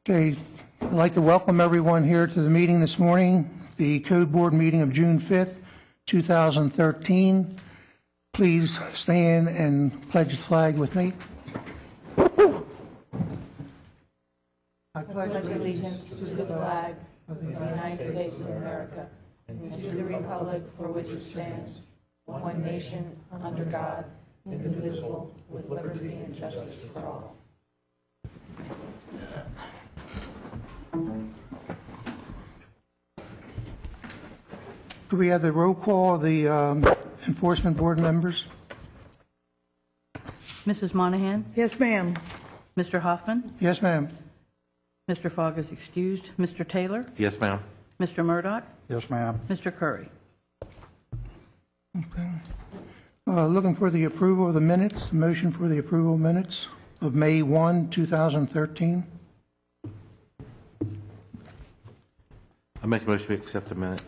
Okay, I'd like to welcome everyone here to the meeting this morning, the Code Board meeting of June 5th, 2013. Please stand and pledge the flag with me. I pledge allegiance to the flag of the United States of America and to the republic for which it stands, one nation, under God, indivisible, with liberty and justice for all. Do we have the roll call of the Enforcement Board members? Mrs. Monahan? Yes, ma'am. Mr. Hoffman? Yes, ma'am. Mr. Fogg is excused. Mr. Taylor? Yes, ma'am. Mr. Murdoch? Yes, ma'am. Mr. Curry? Okay. Looking for the approval of the minutes, motion for the approval of minutes of May 1, 2013. I make a motion to accept the minutes.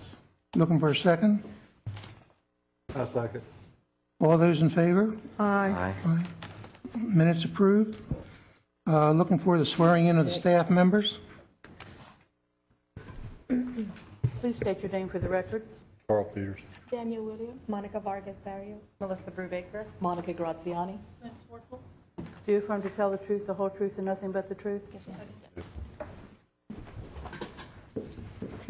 Looking for a second. A second. All those in favor? Aye. Aye. Minutes approved. Looking for the swearing in of the staff members. Please state your name for the record. Carl Peters. Daniel Williams, Monica Vargas Barrios, Melissa Brubaker. Monica Graziani. Do you affirm to tell the truth, the whole truth, and nothing but the truth?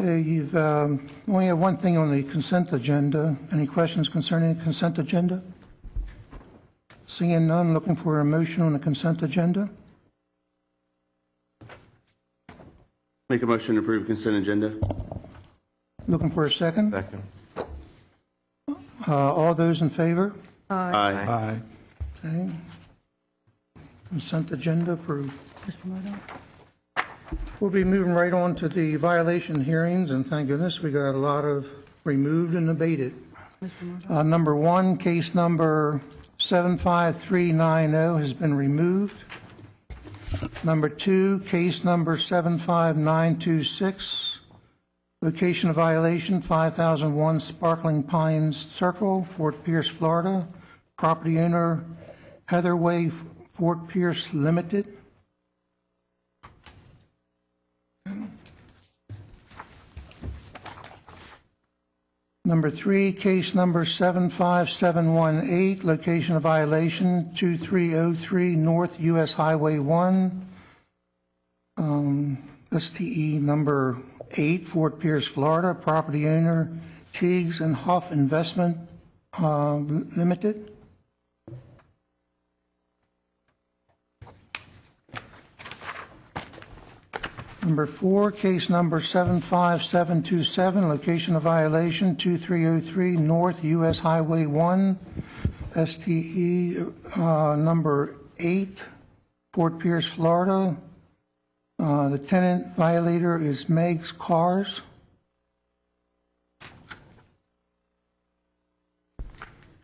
Okay, you've only have one thing on the consent agenda. Any questions concerning the consent agenda? Seeing none, looking for a motion on the consent agenda. Make a motion to approve consent agenda. Looking for a second. Second. All those in favor? Aye. Okay. Consent agenda approved. Mr. Murdoch? We'll be moving right on to the violation hearings, and thank goodness we got a lot of removed and abated. Mr. Murdoch? Number one, case number 75390 has been removed. Number two, case number 75926, location of violation 5001 Sparkling Pines Circle, Fort Pierce, Florida. Property owner Heatherway Fort Pierce Limited. Number three, case number 75718, location of violation 2303 North US Highway 1, STE number 8, Fort Pierce, Florida. Property owner Teagues and Huff Investment Limited. Number four, case number 75727, location of violation 2303 North US Highway 1, STE number 8, Fort Pierce, Florida. The tenant violator is Meg's Cars.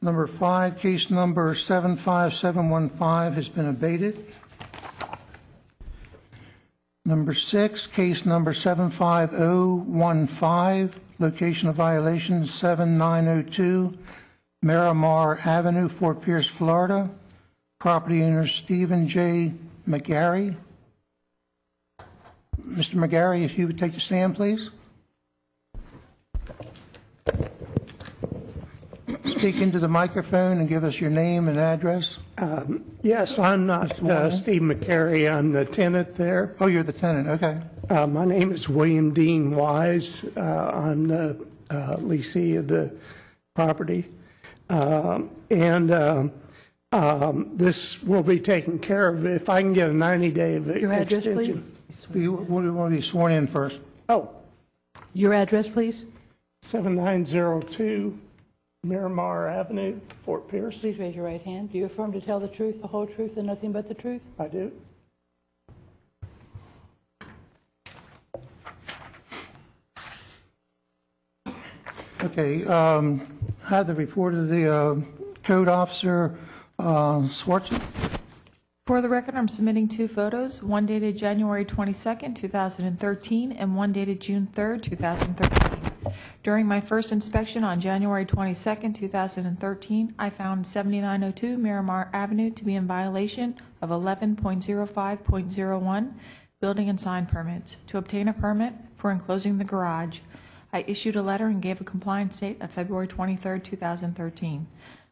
Number five, case number 75715 has been abated. Number six, case number 75015, location of violation 7902 Miramar Avenue, Fort Pierce, Florida. Property owner Stephen J. McGarry. Mr. McGarry, if you would take the stand, please. Speak into the microphone and give us your name and address. Yes, I'm not Steve McCary. I'm the tenant there. Oh, you're the tenant. Okay. My name is William Dean Wise. I'm the leasee of the property. This will be taken care of if I can get a 90-day Your address, extension. please? We want to be sworn in first. Oh, Your address, please? 7902 Miramar Avenue, Fort Pierce. Please raise your right hand. Do you affirm to tell the truth, the whole truth, and nothing but the truth? I do. Okay. Have the report of the code officer, Swartz. For the record, I'm submitting two photos, one dated January 22nd, 2013, and one dated June 3rd, 2013. During my first inspection on January 22nd, 2013, I found 7902 Miramar Avenue to be in violation of 11.05.01 building and sign permits. To obtain a permit for enclosing the garage, I issued a letter and gave a compliance date of February 23, 2013.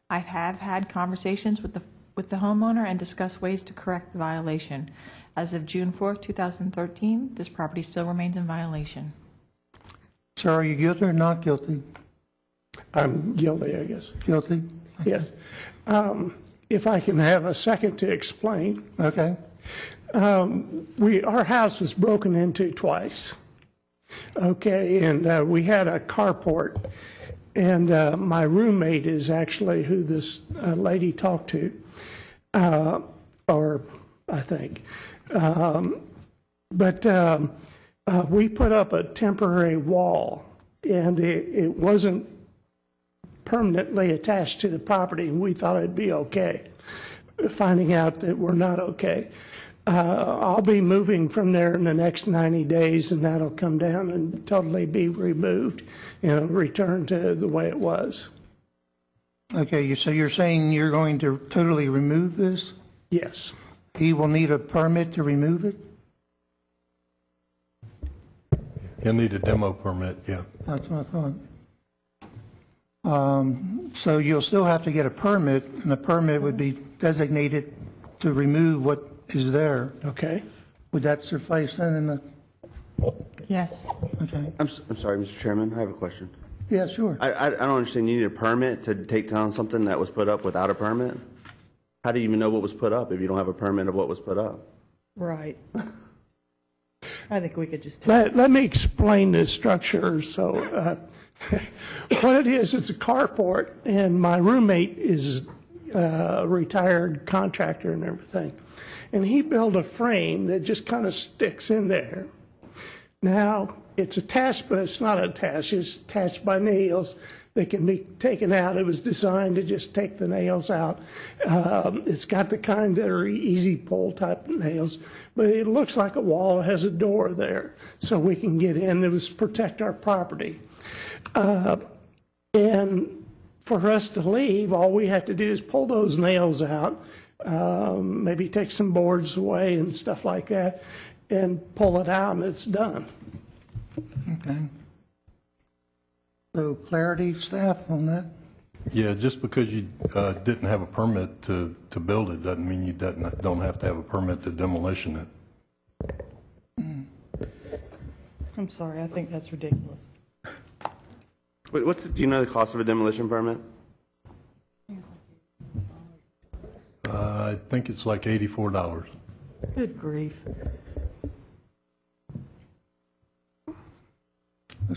I have had conversations with the homeowner and discussed ways to correct the violation. As of June 4, 2013, this property still remains in violation. Sir, are you guilty or not guilty? I'm guilty, I guess. Guilty? Yes. If I can have a second to explain. Okay. Our house was broken into twice. Okay, and we had a carport. And my roommate is actually who this lady talked to, or I think. But we put up a temporary wall, and it wasn't permanently attached to the property, and we thought it'd be okay. Finding out that we're not okay. I'll be moving from there in the next 90 days, and that'll come down and totally be removed and return to the way it was. Okay, so you're saying you're going to totally remove this? Yes. He will need a permit to remove it? He'll need a demo permit, yeah. That's what I thought. So you'll still have to get a permit, and the permit would be designated to remove what is there. Okay. Would that suffice then in the... Yes. Okay. I'm sorry, Mr. Chairman, I have a question. Yeah, sure. I don't understand, you need a permit to take down something that was put up without a permit? How do you even know what was put up if you don't have a permit of what was put up? Right. I think we could just. Let me explain this structure. So what it is, it's a carport, and my roommate is a retired contractor and everything. And he built a frame that just kind of sticks in there. Now, it's attached, but it's not attached. It's attached by nails that can be taken out. It was designed to just take the nails out. It's got the kind that are easy pull type nails, but it looks like a wall. It has a door there so we can get in. It was to protect our property. And for us to leave, all we have to do is pull those nails out, maybe take some boards away and stuff like that, and pull it out, and it's done. Okay. So clarity, staff, on that? Yeah, just because you didn't have a permit to build it doesn't mean you don't have to have a permit to demolition it. I'm sorry, I think that's ridiculous. Wait, do you know the cost of a demolition permit? I think it's like $84. Good grief.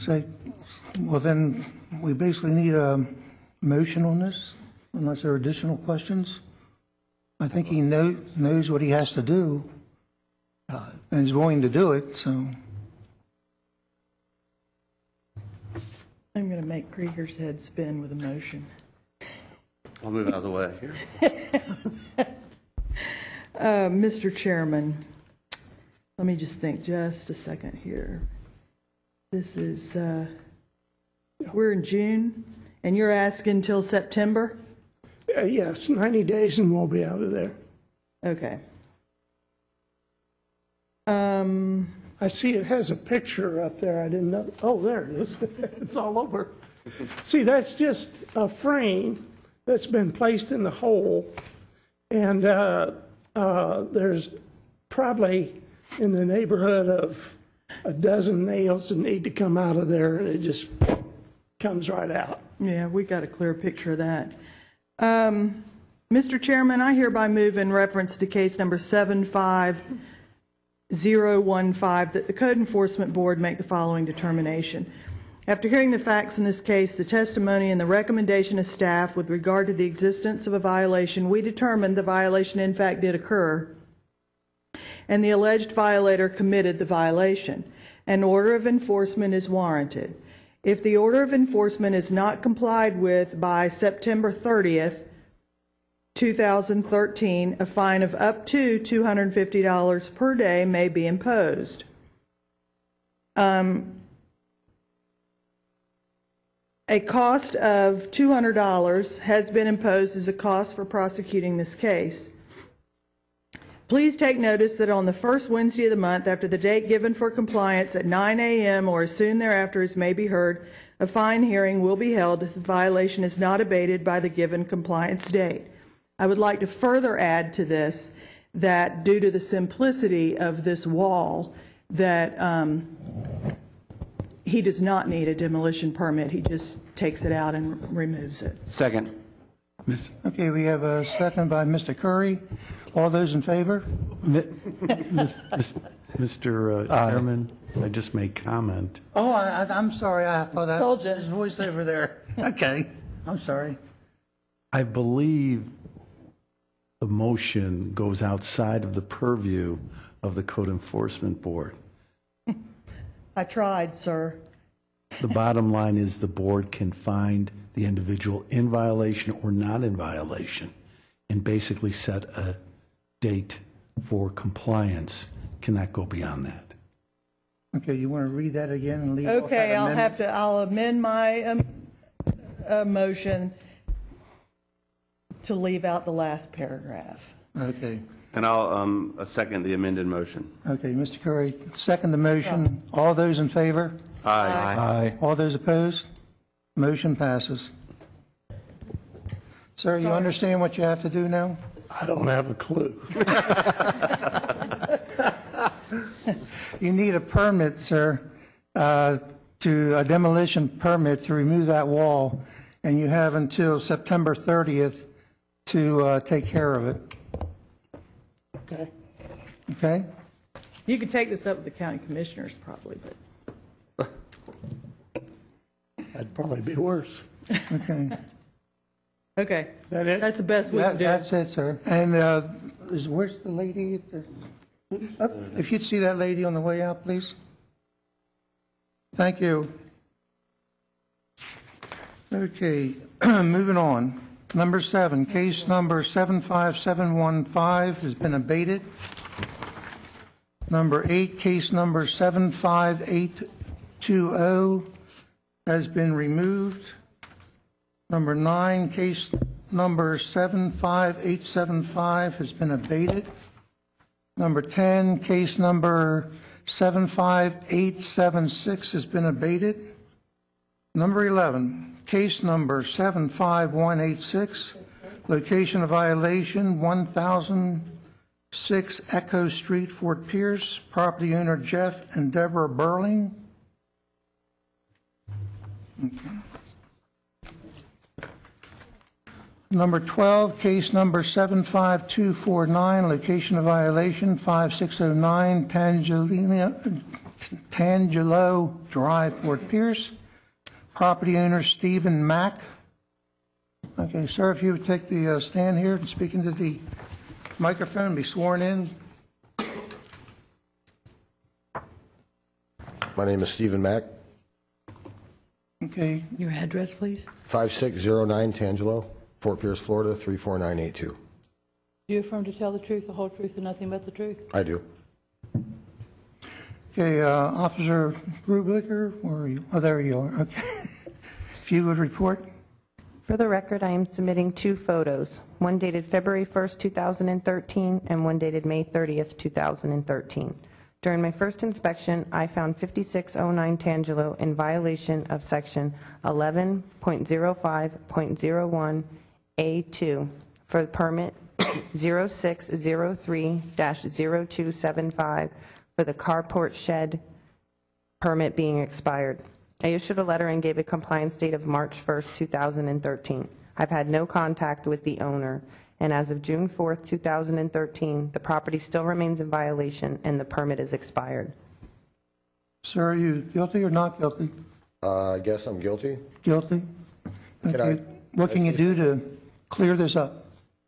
Say, well, then we basically need a motion on this, unless there are additional questions. I think he knows what he has to do, and is willing to do it, so. I'm going to make Krieger's head spin with emotion. I'll move out of the way here. Mr. Chairman, let me just think just a second here. This is, we're in June, and you're asking till September? Yes, 90 days and we'll be out of there. Okay. I see it has a picture up there. I didn't know. Oh, there it is. It's all over. See, that's just a frame that's been placed in the hole, and there's probably in the neighborhood of a dozen nails that need to come out of there, and it just comes right out. Yeah, we got a clear picture of that. Mr. Chairman, I hereby move in reference to case number 75015 that the Code Enforcement Board make the following determination. After hearing the facts in this case, the testimony, and the recommendation of staff with regard to the existence of a violation, we determined the violation in fact did occur, and the alleged violator committed the violation. An order of enforcement is warranted. If the order of enforcement is not complied with by September 30th, 2013, a fine of up to $250 per day may be imposed. A cost of $200 has been imposed as a cost for prosecuting this case. Please take notice that on the first Wednesday of the month, after the date given for compliance at 9 a.m. or as soon thereafter as may be heard, a fine hearing will be held if the violation is not abated by the given compliance date. I would like to further add to this that due to the simplicity of this wall, that he does not need a demolition permit. He just takes it out and removes it. Second. Okay, we have a second by Mr. Curry. All those in favor? Mr. Chairman, I just made comment. Oh, I'm sorry. I thought that Told was you. his voice over there. Okay, I'm sorry. I believe the motion goes outside of the purview of the Code Enforcement Board. I tried, sir. The bottom line is the board can find the individual in violation or not in violation and basically set a date for compliance. Cannot go beyond that. Okay, you want to read that again and leave off that Okay, amendment? I'll amend my motion to leave out the last paragraph. Okay. And I'll second the amended motion. Okay, Mr. Curry, second the motion. All those in favor? Aye. All those opposed? Motion passes. Sir, you understand what you have to do now? I don't have a clue. You need a permit, sir, a demolition permit to remove that wall, and you have until September 30th to take care of it. Okay. Okay? You could take this up with the county commissioners probably, but That'd probably be worse. Okay. okay. Is that it? That's the best we can do. That's it, sir. And where's the lady? If you'd see that lady on the way out, please. Thank you. Okay, moving on. Number 7, case number 75715 has been abated. Number 8, case number 75820 has been removed. Number 9, case number 75875 has been abated. Number 10, case number 75876 has been abated. Number 11, case number 75186, location of violation 1006 Echo Street, Fort Pierce, property owner Jeff and Deborah Burling. Okay. Number 12, case number 75249, location of violation 5609 Tangelo Drive, Fort Pierce. Property owner Stephen Mack. Okay, sir, if you would take the stand here and speak into the microphone, be sworn in. My name is Stephen Mack, Okay, Your address, please. 5609 Tangelo, Fort Pierce, Florida, 34982. Do you affirm to tell the truth, the whole truth, and nothing but the truth? I do. okay, Officer Grublicker, where are you? Oh, there you are, okay. If you would report. For the record, I am submitting 2 photos, one dated February 1st, 2013, and one dated May 30th, 2013. During my first inspection, I found 5609 Tangelo in violation of Section 11.05.01A2 for the permit 0603-0275 for the carport shed permit being expired. I issued a letter and gave a compliance date of March 1st, 2013. I've had no contact with the owner, and as of June 4th, 2013, the property still remains in violation and the permit is expired. Sir, are you guilty or not guilty? I guess I'm guilty. Guilty? Okay. What can you do to clear this up?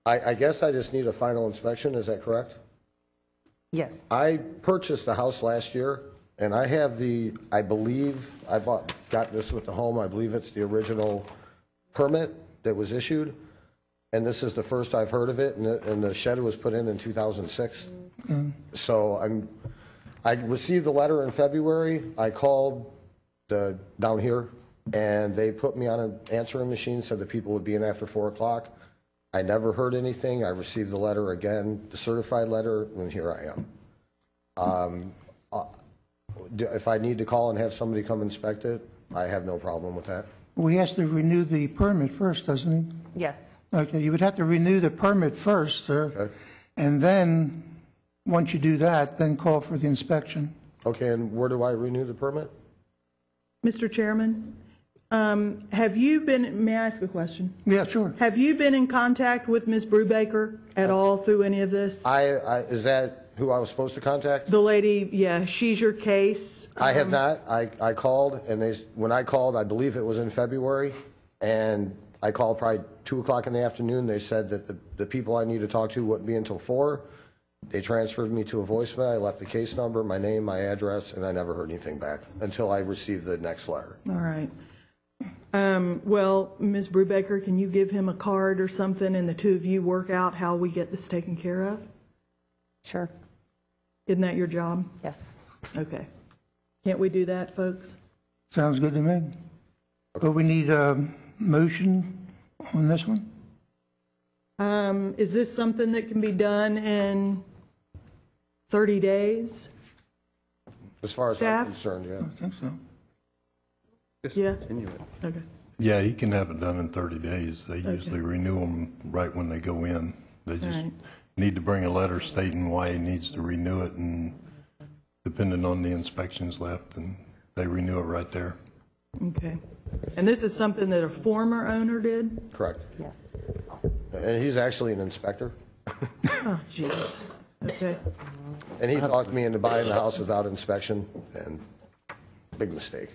I guess I just need a final inspection, is that correct? Yes. I purchased a house last year, and I have I believe, got this with the home, I believe it's the original permit that was issued, and this is the first I've heard of it, and the shed was put in 2006. So I received the letter in February. I called down here, and they put me on an answering machine, said the people would be in after 4 o'clock. I never heard anything. I received the letter again, the certified letter, and here I am. If I need to call and have somebody come inspect it, I have no problem with that. We has to renew the permit first, doesn't he? Yes. Okay, you would have to renew the permit first, sir. Okay. And then, once you do that, then call for the inspection. Okay, and where do I renew the permit? Mr. Chairman, have you been, may I ask a question? Yeah, sure. Have you been in contact with Ms. Brubaker at all through any of this? Is that who I was supposed to contact? The lady, yeah, she's your case. I have not. I called, and when I called, I believe it was in February, and I called probably 2 o'clock in the afternoon. They said that the people I need to talk to wouldn't be until 4. They transferred me to a voicemail. I left the case number, my name, my address, and I never heard anything back until I received the next letter. All right. Well, Ms. Brubaker, can you give him a card or something, and the two of you work out how we get this taken care of? Sure. Isn't that your job? Yes. Okay. Can't we do that, folks? Sounds good to me. But we need a motion on this one? Is this something that can be done in 30 days? As far as Staff? I'm concerned, yeah. I think so. Yeah? Continue it. Okay. Yeah, he can have it done in 30 days. They usually renew them right when they go in. They just right. need to bring a letter stating why he needs to renew it, and depending on the inspections left, and they renew it right there. Okay. And this is something that a former owner did? Correct. Yes. And he's actually an inspector. Oh, jeez. Okay. And he talked me into buying the house without inspection, and big mistake.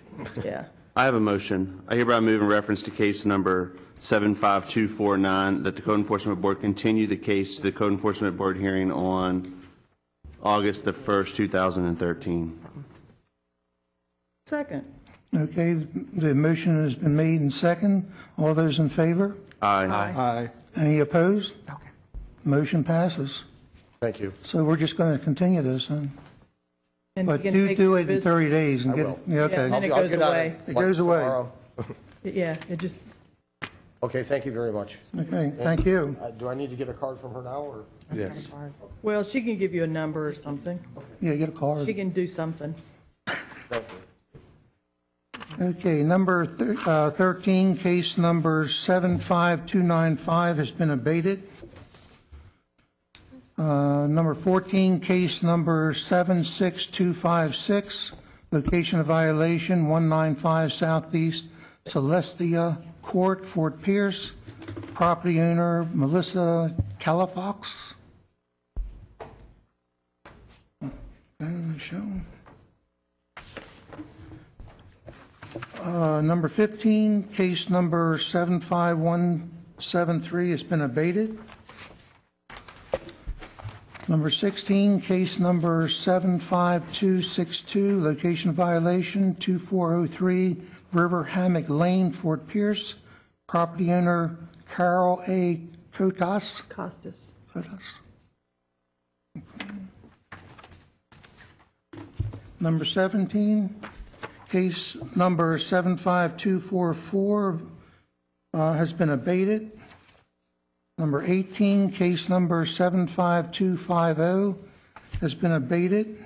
Yeah. I have a motion. I hereby move in reference to case number 75249 that the Code Enforcement Board continue the case to the Code Enforcement Board hearing on August the 1st, 2013. Second. Okay, the motion has been made and second. All those in favor? Aye. Aye. Any opposed? Okay. Motion passes. Thank you. So we're just going to continue this, then. And But you can take do it in business- 30 days and I get will. it. Yeah, Yeah, okay. and then it I'll goes get on away. It goes away. tomorrow. Yeah, it just, Okay, thank you very much. Okay, thank you. Do I need to get a card from her now, or? Yes. well, she can give you a number or something. Yeah, get a card. She can do something. Thank you. Okay, number 13, case number 75295 has been abated. Number 14, case number 76256, location of violation 195 Southeast Celestia Court, Fort Pierce. Property owner Melissa Calafox. Show. Number 15, case number 75173 has been abated. Number 16, case number 75262, location violation 2403 River Hammock Lane, Fort Pierce. Property owner Carol A. Costas. Number 17, case number 75244 has been abated. Number 18, case number 75250 has been abated.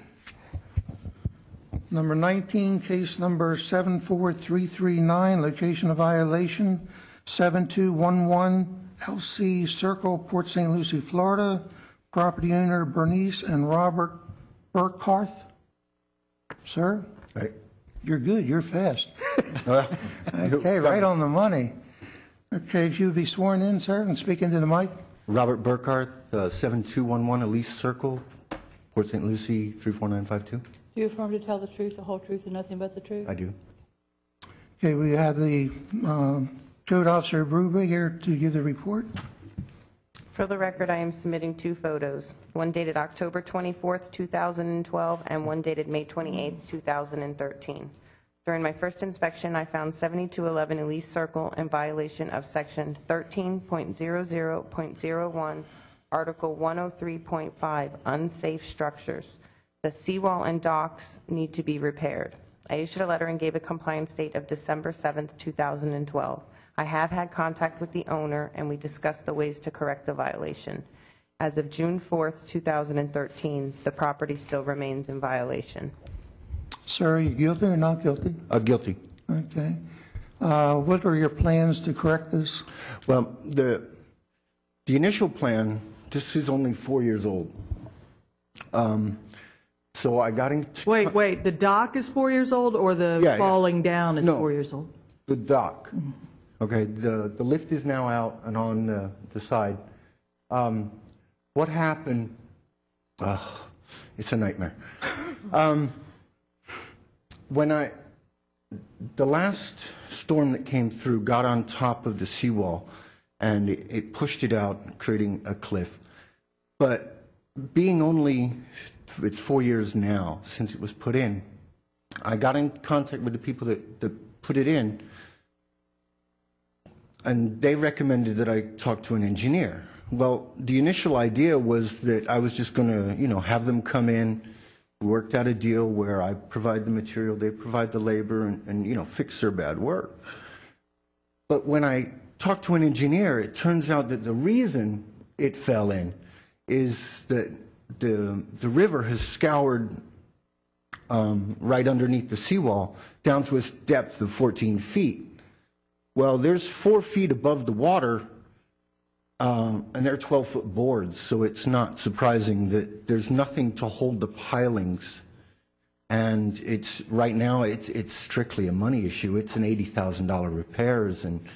Number 19, case number 74339, location of violation 7211 LC Circle, Port St. Lucie, Florida. Property owner Bernice and Robert Burkhardt. Sir? Hey. You're good, you're fast. Okay, right on the money. Okay, if you would be sworn in, sir, and speak into the mic. Robert Burkhardt, 7211 Elise Circle, Port St. Lucie, 34952. Do you affirm to tell the truth, the whole truth, and nothing but the truth? I do. Okay, we have the Code Officer Bruba here to give the report. For the record, I am submitting 2 photos, one dated October 24th, 2012, and one dated May 28th, 2013. During my first inspection, I found 7211 Elise Circle in violation of Section 13.00.01, Article 103.5, unsafe structures. The seawall and docks need to be repaired. I issued a letter and gave a compliance date of December 7th, 2012. I have had contact with the owner, and we discussed the ways to correct the violation. As of June 4th, 2013, the property still remains in violation. Sir, are you guilty or not guilty? Guilty. Okay. What are your plans to correct this? Well, the initial plan, this is only 4 years old. So I got into... Wait, the dock is 4 years old, or the falling down is 4 years old? The dock. Okay, the lift is now out and on the side. What happened... it's a nightmare. The last storm that came through got on top of the seawall, and it pushed it out, creating a cliff. But being only, it's 4 years now since it was put in, I got in contact with the people that put it in, and they recommended that I talk to an engineer. Well, the initial idea was that I was just going to, have them come in. We worked out a deal where I provide the material, they provide the labor, and fix their bad work. But when I talked to an engineer, it turns out that the reason it fell in is that the river has scoured right underneath the seawall down to a depth of 14 feet. Well, there's 4 feet above the water, and they're 12-foot boards, so it's not surprising that there's nothing to hold the pilings. And right now it's strictly a money issue. It's an $80,000 repairs, and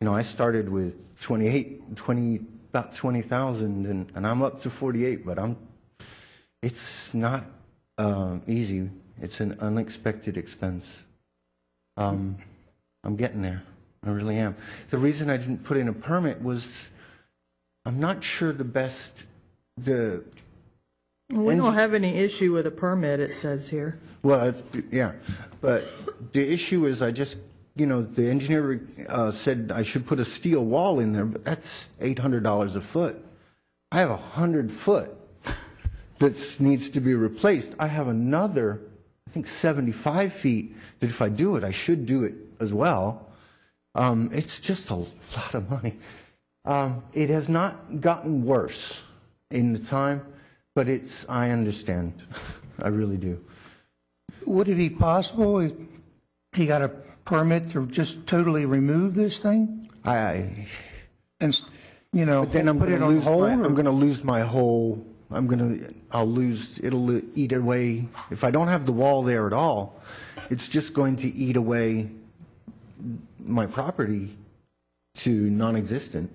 I started with about 20,000, and I'm up to 48, but it's not easy. It's an unexpected expense. I'm getting there. I really am. The reason I didn't put in a permit was I'm not sure the best... We don't have any issue with a permit, it says here. Well, yeah. But the issue is the engineer said I should put a steel wall in there, but that's $800 a foot. I have 100 foot that needs to be replaced. I have another, I think 75 feet, that if I do it, I should do it as well. It's just a lot of money. It has not gotten worse in the time, but I understand. I really do. Would it be possible if he got a permit to just totally remove this thing? But then I'm going to lose my whole... It'll eat away. If I don't have the wall there at all, it's just going to eat away my property to non-existent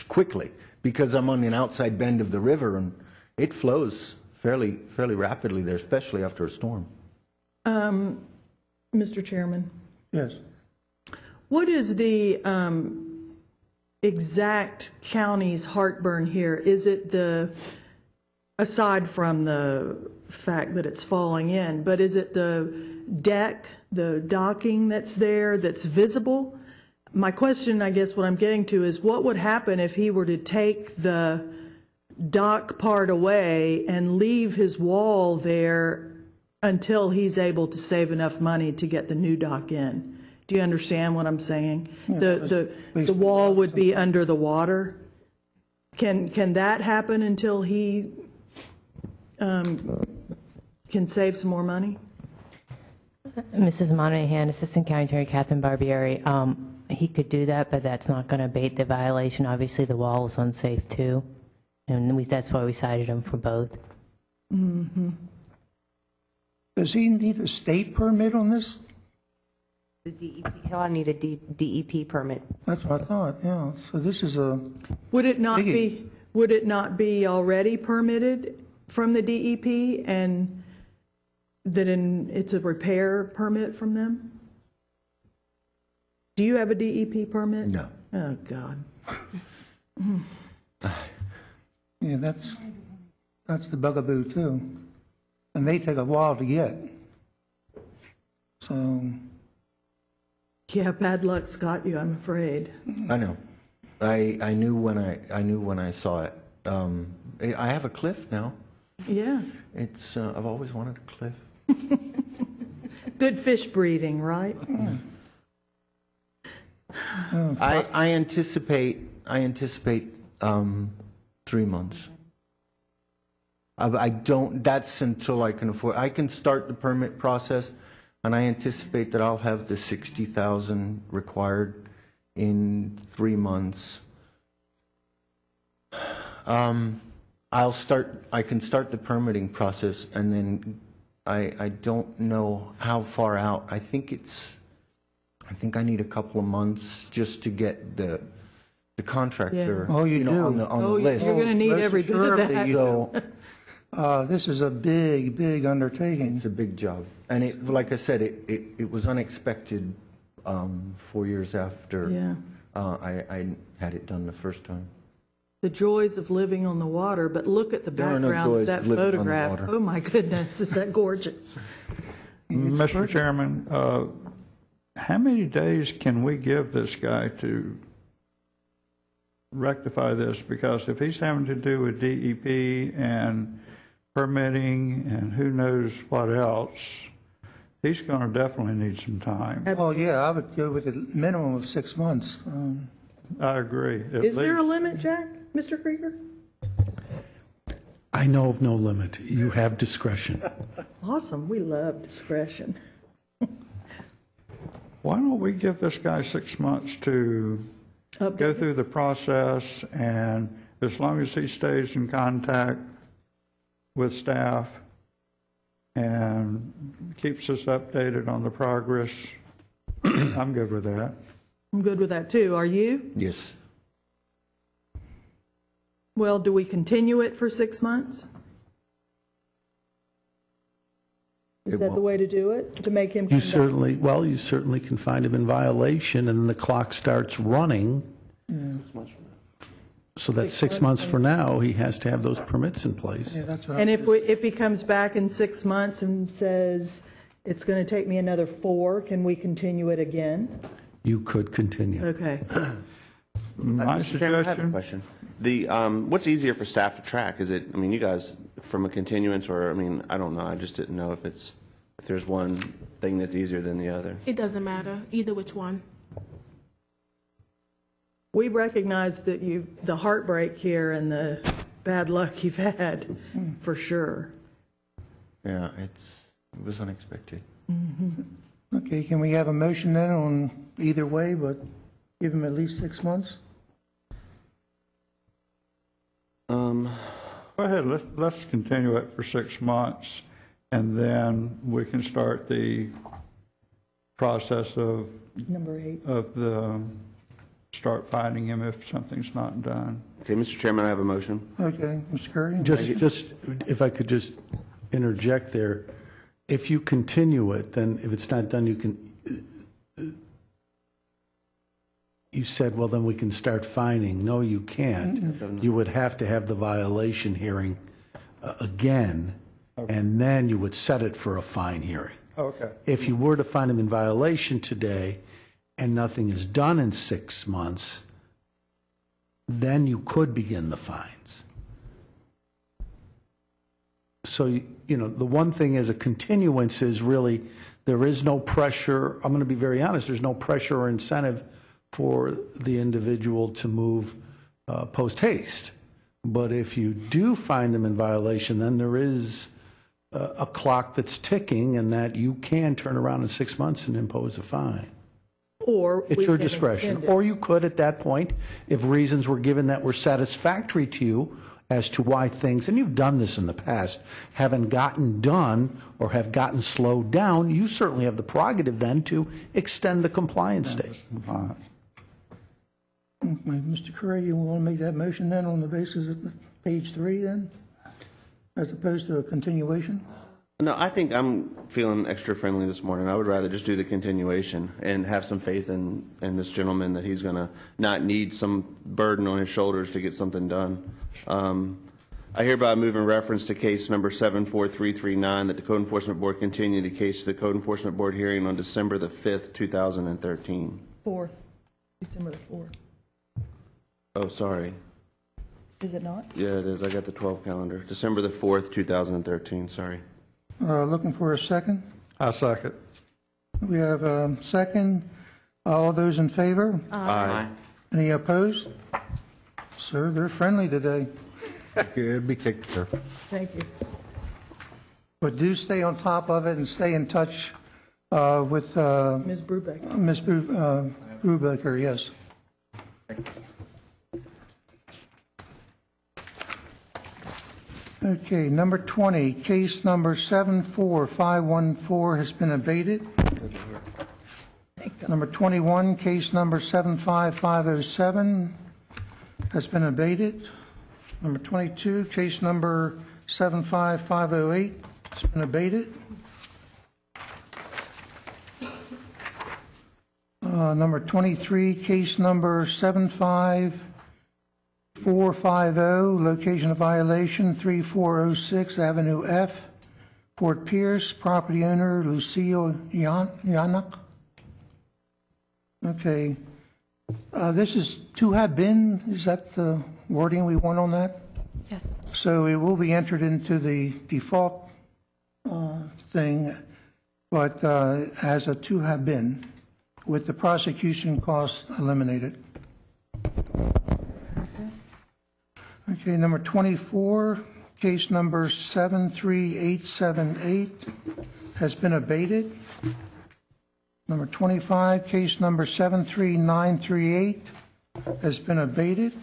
quickly, because I'm on an outside bend of the river and it flows fairly rapidly there, especially after a storm. Mr. Chairman? Yes. What is the exact county's heartburn here? Is it aside from the fact that it's falling in, but is it the deck, the docking that's there, that's visible? My question, I guess what I'm getting to, is what would happen if he were to take the dock part away and leave his wall there until he's able to save enough money to get the new dock in? Do you understand what I'm saying? Yeah, the wall would be under the water. Can that happen until he can save some more money? Mrs. Monahan, Assistant County Attorney Catherine Barbieri. He could do that, but that's not going to abate the violation. Obviously, the wall is unsafe too, and that's why we cited him for both. Mm-hmm. Does he need a state permit on this? The DEP, he'll need a DEP permit. That's what I thought, yeah. So this is a... Would it not be already permitted from the DEP, and that it's a repair permit from them? Do you have a DEP permit? No. Oh, God. Yeah, that's the bugaboo too. And they take a while to get. So... Yeah, bad luck's got you, I'm afraid. I know. I knew when I saw it. I have a cliff now. Yeah. I've always wanted a cliff. Good fish breeding, right? I anticipate 3 months. I don't, that's until I can afford, I can start the permit process, and I anticipate that I'll have the 60,000 required in 3 months. I can start the permitting process, and then I don't know how far out. I think I need a couple of months just to get the contractor, Oh, you do. on the list. You're going to need every bit of that. So, This is a big, big undertaking. it's a big job. And it, like I said, it was unexpected 4 years after Yeah. I had it done the first time. The joys of living on the water, but look at the There are no background of joys that of living on the photograph. water. Oh, my goodness, is that gorgeous? Mr. Chairman, how many days can we give this guy to rectify this? Because if he's having to do with DEP and permitting and who knows what else, he's going to definitely need some time. Oh, yeah, I would go with a minimum of 6 months. I agree. Is there a limit, Jack, Mr. Krieger? I know of no limit. You have discretion. Awesome, we love discretion. Why don't we give this guy 6 months to go through the process, and as long as he stays in contact with staff and keeps us updated on the progress, I'm good with that. I'm good with that, too. Are you? Yes. Well, do we continue it for 6 months? Is that the way to do it? To make him come You back? certainly can find him in violation, and the clock starts running. So that's 6 months from now, he has to have those permits in place. Yeah, that's what And if he comes back in 6 months and says, it's going to take me another 4, can we continue it again? You could continue. Okay. My Mr. Chairman, I have a suggestion, question. What's easier for staff to track? Is it, I mean, you guys, from a continuance, or, I mean, I don't know, I just didn't know if there's one thing that's easier than the other. It doesn't matter, either which one. We recognize that the heartbreak here and the bad luck you've had, for sure. Yeah, it was unexpected. Okay, can we have a motion then on either way, but give him at least 6 months? go ahead, let's continue it for 6 months, and then we can start the process of Number 8. start finding him if something's not done. Okay, Mr. Chairman, I have a motion. Okay, Mr. Curry? Just, if I could just interject there, if you continue it, then if it's not done, you said, well, then we can start fining. No, you can't. You would have to have the violation hearing again, and then you would set it for a fine hearing. Okay. If you were to find him in violation today and nothing is done in 6 months, then you could begin the fines. So, the one thing is a continuance is really, there is no pressure. I'm going to be very honest, there's no pressure or incentive for the individual to move post haste. But if you do find them in violation, then there is a clock that's ticking, and that you can turn around in 6 months and impose a fine. Or It's we your can discretion. extend it. Or you could, at that point, if reasons were given that were satisfactory to you as to why things, and you've done this in the past, haven't gotten done or have gotten slowed down, you certainly have the prerogative then to extend the compliance date. Mr. Curry, you want to make that motion then on the basis of page 3 then, as opposed to a continuation? No, I think I'm feeling extra friendly this morning. I would rather just do the continuation and have some faith in this gentleman that he's going to not need some burden on his shoulders to get something done. I hereby move in reference to case number 74339 that the Code Enforcement Board continue the case to the Code Enforcement Board hearing on December the 5th, 2013. 4th, December the 4th. Oh, sorry. Is it not? Yeah, it is. I got the 12 calendar. December the 4th, 2013. Sorry. Looking for a second? I second. We have a second All those in favor? Aye. Any opposed? Sir, they're friendly today. Good, be taken care of. Thank you. But do stay on top of it and stay in touch with Ms. Brubeck. Ms. Brubaker, yes. Okay, number 20, case number 74514 has been abated. Number 21, case number 75507 has been abated. Number 22, case number 75508 has been abated. Number 23, case number 75450, location of violation 3406 Avenue F, Fort Pierce, property owner Lucie Yanak. Okay. This is to have been, is that the wording we want on that? Yes. So it will be entered into the default thing, but as a to have been, with the prosecution costs eliminated. Okay, number 24, case number 73878 has been abated. Number 25, case number 73938 has been abated.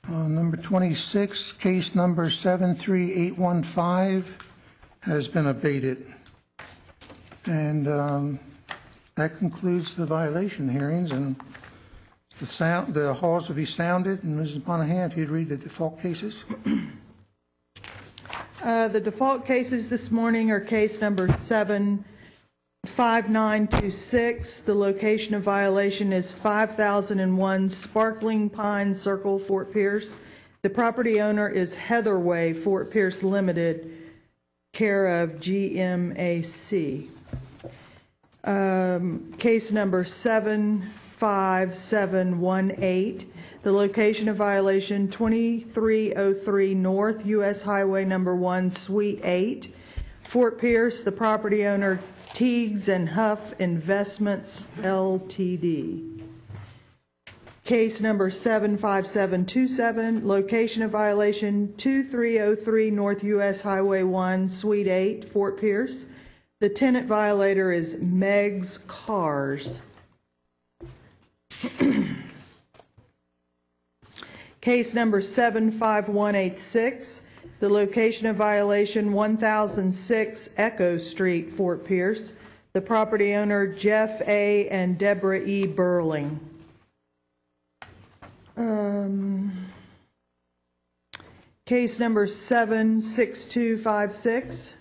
Number 26, case number 73815 has been abated. And that concludes the violation hearings, and the halls will be sounded. And Mrs. Monahan, if you'd read the default cases. The default cases this morning are case number 75926. The location of violation is 5001 Sparkling Pine Circle, Fort Pierce. The property owner is Heatherway, Fort Pierce Limited, care of GMAC. Case number 75718. The location of violation 2303 North US Highway number 1, Suite 8, Fort Pierce. The property owner Teagues and Huff Investments Ltd. Case number 75727. Location of violation 2303 North US Highway 1, Suite 8, Fort Pierce. The tenant violator is Meg's Cars. Case number 75186. The location of violation 1006 Echo Street, Fort Pierce. The property owner Jeff A. and Deborah E. Burling. Case number 76256.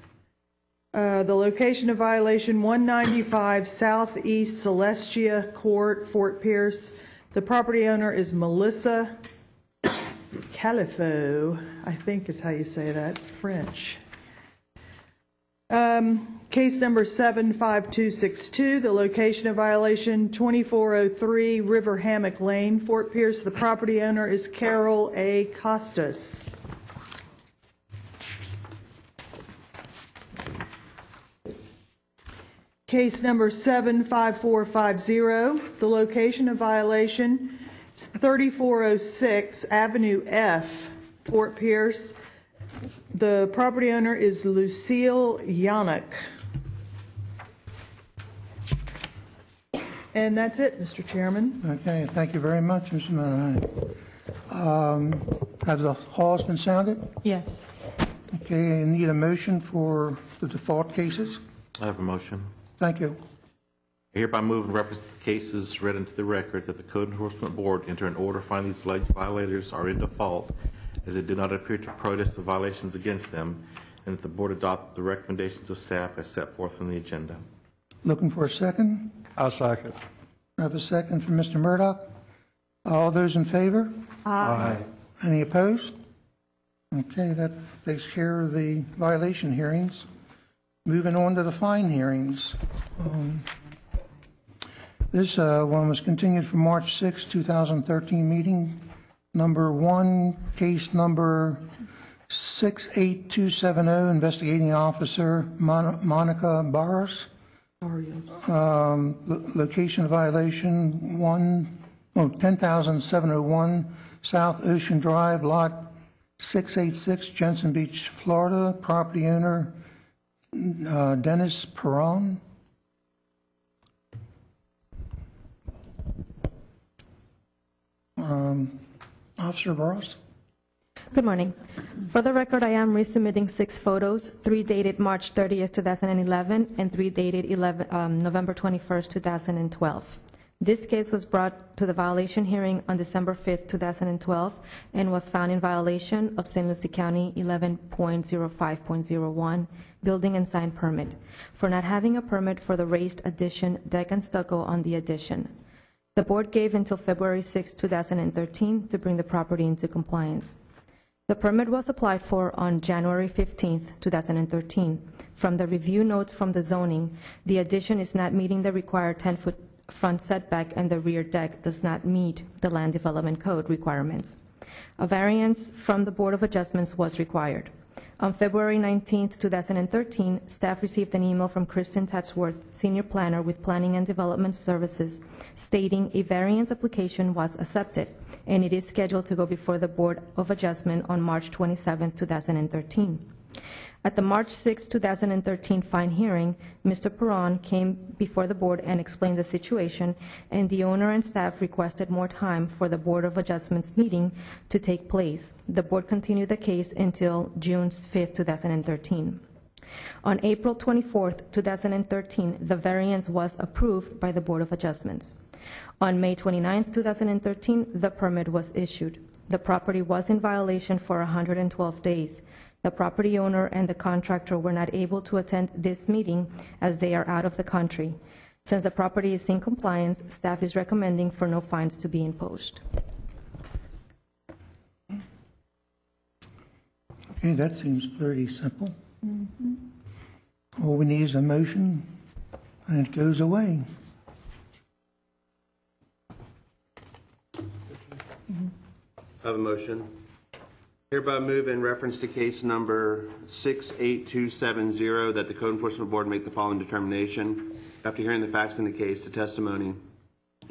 The location of violation 195 Southeast Celestia Court, Fort Pierce. The property owner is Melissa Califo, I think is how you say that, French. Case number 75262, the location of violation 2403 River Hammock Lane, Fort Pierce. The property owner is Carol A. Costas. Case number 75450, the location of violation 3406 Avenue F, Fort Pierce. The property owner is Lucille Yannick. And that's it, Mr. Chairman. Okay, thank you very much, Mr. Monahan. Have the halls been sounded? Yes. Okay, I need a motion for the default cases. I have a motion. Thank you. I hereby move in reference to the cases read into the record that the Code Enforcement Board enter an order finding these alleged violators are in default, as it did not appear to protest the violations against them, and that the Board adopt the recommendations of staff as set forth in the agenda. Looking for a second? I'll second. I have a second from Mr. Murdoch. All those in favor? Aye. Any opposed? Okay, that takes care of the violation hearings. Moving on to the fine hearings. This one was continued from March 6, 2013 meeting. Number 1, case number 68270, investigating officer Monica Barros. Location violation 10,701 South Ocean Drive, Lot 686, Jensen Beach, Florida. Property owner Dennis Perron. Officer Barros. Good morning. For the record, I am resubmitting 6 photos, 3 dated March 30th, 2011, and 3 dated November 21st, 2012. This case was brought to the violation hearing on December 5th, 2012, and was found in violation of St. Lucie County 11.05.01 Building and Sign Permit for not having a permit for the raised addition, deck, and stucco on the addition. The board gave until February 6, 2013 to bring the property into compliance. The permit was applied for on January 15, 2013. From the review notes from the zoning, the addition is not meeting the required 10-foot front setback, and the rear deck does not meet the Land Development Code requirements. A variance from the Board of Adjustments was required. On February 19, 2013, staff received an email from Kristen Tatsworth, Senior Planner with Planning and Development Services, stating a variance application was accepted, and it is scheduled to go before the Board of Adjustment on March 27, 2013. At the March 6, 2013 fine hearing, Mr. Perron came before the board and explained the situation, and the owner and staff requested more time for the Board of Adjustments meeting to take place. The board continued the case until June 5, 2013. On April 24, 2013, the variance was approved by the Board of Adjustments. On May 29, 2013, the permit was issued. The property was in violation for 112 days. The property owner and the contractor were not able to attend this meeting as they are out of the country. Since the property is in compliance, staff is recommending for no fines to be imposed. Okay, that seems pretty simple. All we need is a motion, and it goes away. I have a motion. Hereby move in reference to case number 68270 that the Code Enforcement Board make the following determination. After hearing the facts in the case, the testimony,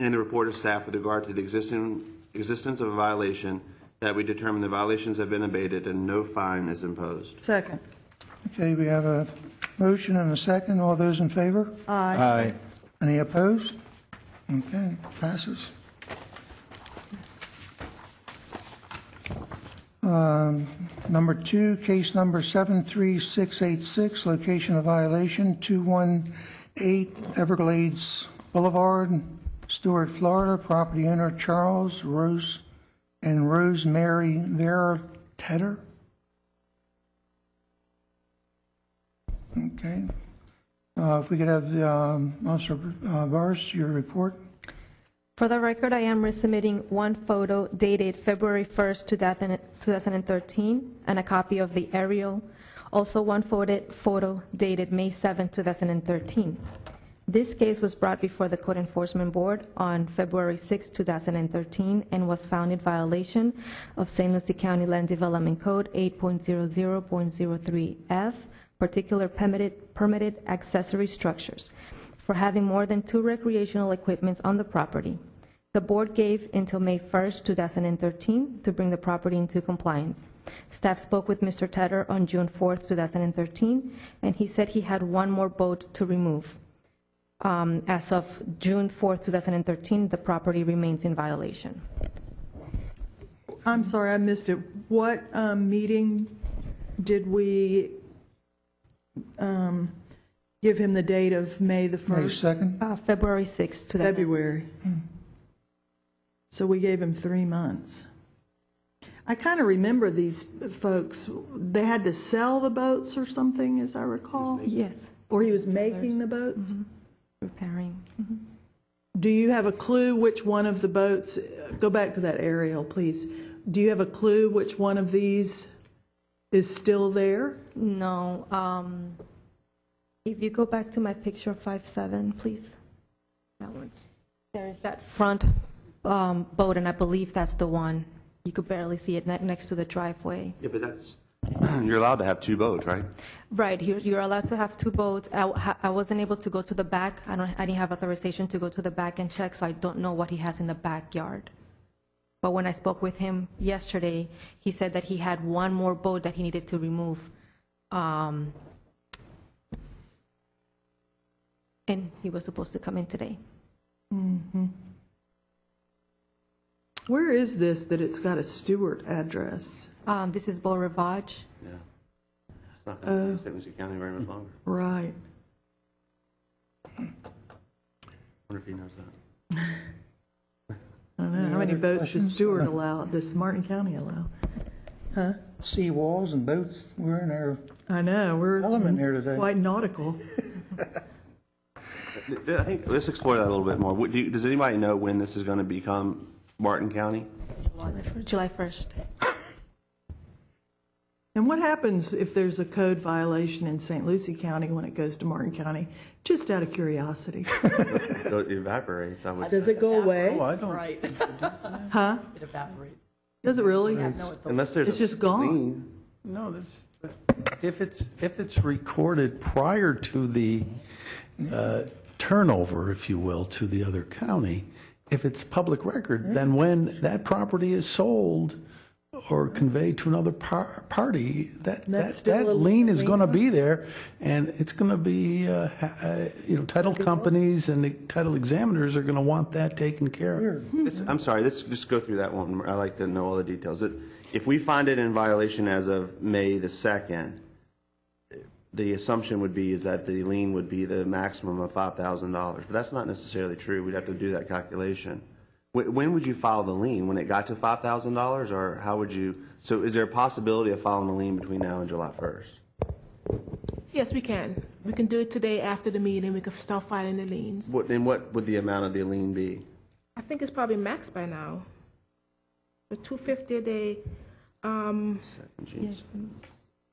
and the report of staff with regard to the existence of a violation, that we determine the violations have been abated and no fine is imposed. Second. Okay, we have a motion and a second. All those in favor? Aye. Any opposed? Okay, passes. Number 2, case number 73686, location of violation 218 Everglades Boulevard, Stuart, Florida. Property owner Charles Rose and Rosemary Vera Tedder. Okay. If we could have Officer Barnes, your report. For the record, I am resubmitting 1 photo dated February 1st, 2013, and a copy of the aerial. Also 1 photo dated May 7, 2013. This case was brought before the Code Enforcement Board on February 6, 2013, and was found in violation of St. Lucie County Land Development Code 8.00.03F, particular permitted accessory structures, for having more than 2 recreational equipments on the property. The board gave until May 1st, 2013 to bring the property into compliance. Staff spoke with Mr. Tedder on June 4th, 2013, and he said he had 1 more boat to remove. As of June 4th, 2013, the property remains in violation. I'm sorry, I missed it. What meeting did we give him the date of May the 1st? May 2nd? February 6th, 2013. February. So we gave him 3 months. I kind of remember these folks. They had to sell the boats or something, as I recall? Yes. Or he was making the boats? Repairing. Do you have a clue which one of the boats, go back to that aerial, please. Do you have a clue which one of these is still there? No. If you go back to my picture 5-7, please. That one. There's that front boat, and I believe that's the one. You could barely see it next to the driveway. Yeah, but that's You're allowed to have 2 boats, right? Right, you're allowed to have 2 boats. I wasn't able to go to the back. I didn't have authorization to go to the back and check, so I don't know what he has in the backyard. But when I spoke with him yesterday, he said that he had 1 more boat that he needed to remove. And he was supposed to come in today. Mm-hmm. Where is this that it's got a Stewart address? This is Beau Rivage. Yeah. It's not going to be St. Lucie County very much longer. Right. I wonder if he knows that. I don't know. How many boats does Stewart allow, does Martin County allow? Huh? Sea walls and boats, we're in our I know, we're element here today. quite nautical. I think, let's explore that a little bit more. Does anybody know when this is going to become Martin County? July 1st. And what happens if there's a code violation in St. Lucie County when it goes to Martin County? Just out of curiosity. It evaporates, I would say. Does it go away? Oh, I don't. Right. Huh? It evaporates. Does it really? Unless there's It's just gone. No, if it's recorded prior to the turnover, if you will, to the other county, if it's public record, then when that property is sold or conveyed to another party, that lien is going to be there, and it's going to be, title companies and the title examiners are going to want that taken care of. I'm sorry, let's just go through that one. I like to know all the details. If we find it in violation as of May the 2nd, the assumption would be is that the lien would be the maximum of $5,000. But that's not necessarily true. We'd have to do that calculation. When would you file the lien? When it got to $5,000, or how would you? So is there a possibility of filing the lien between now and July 1st? Yes, we can. We can do it today after the meeting. We can start filing the liens. And what would the amount of the lien be? I think it's probably max by now. The $250 a day. Jeez.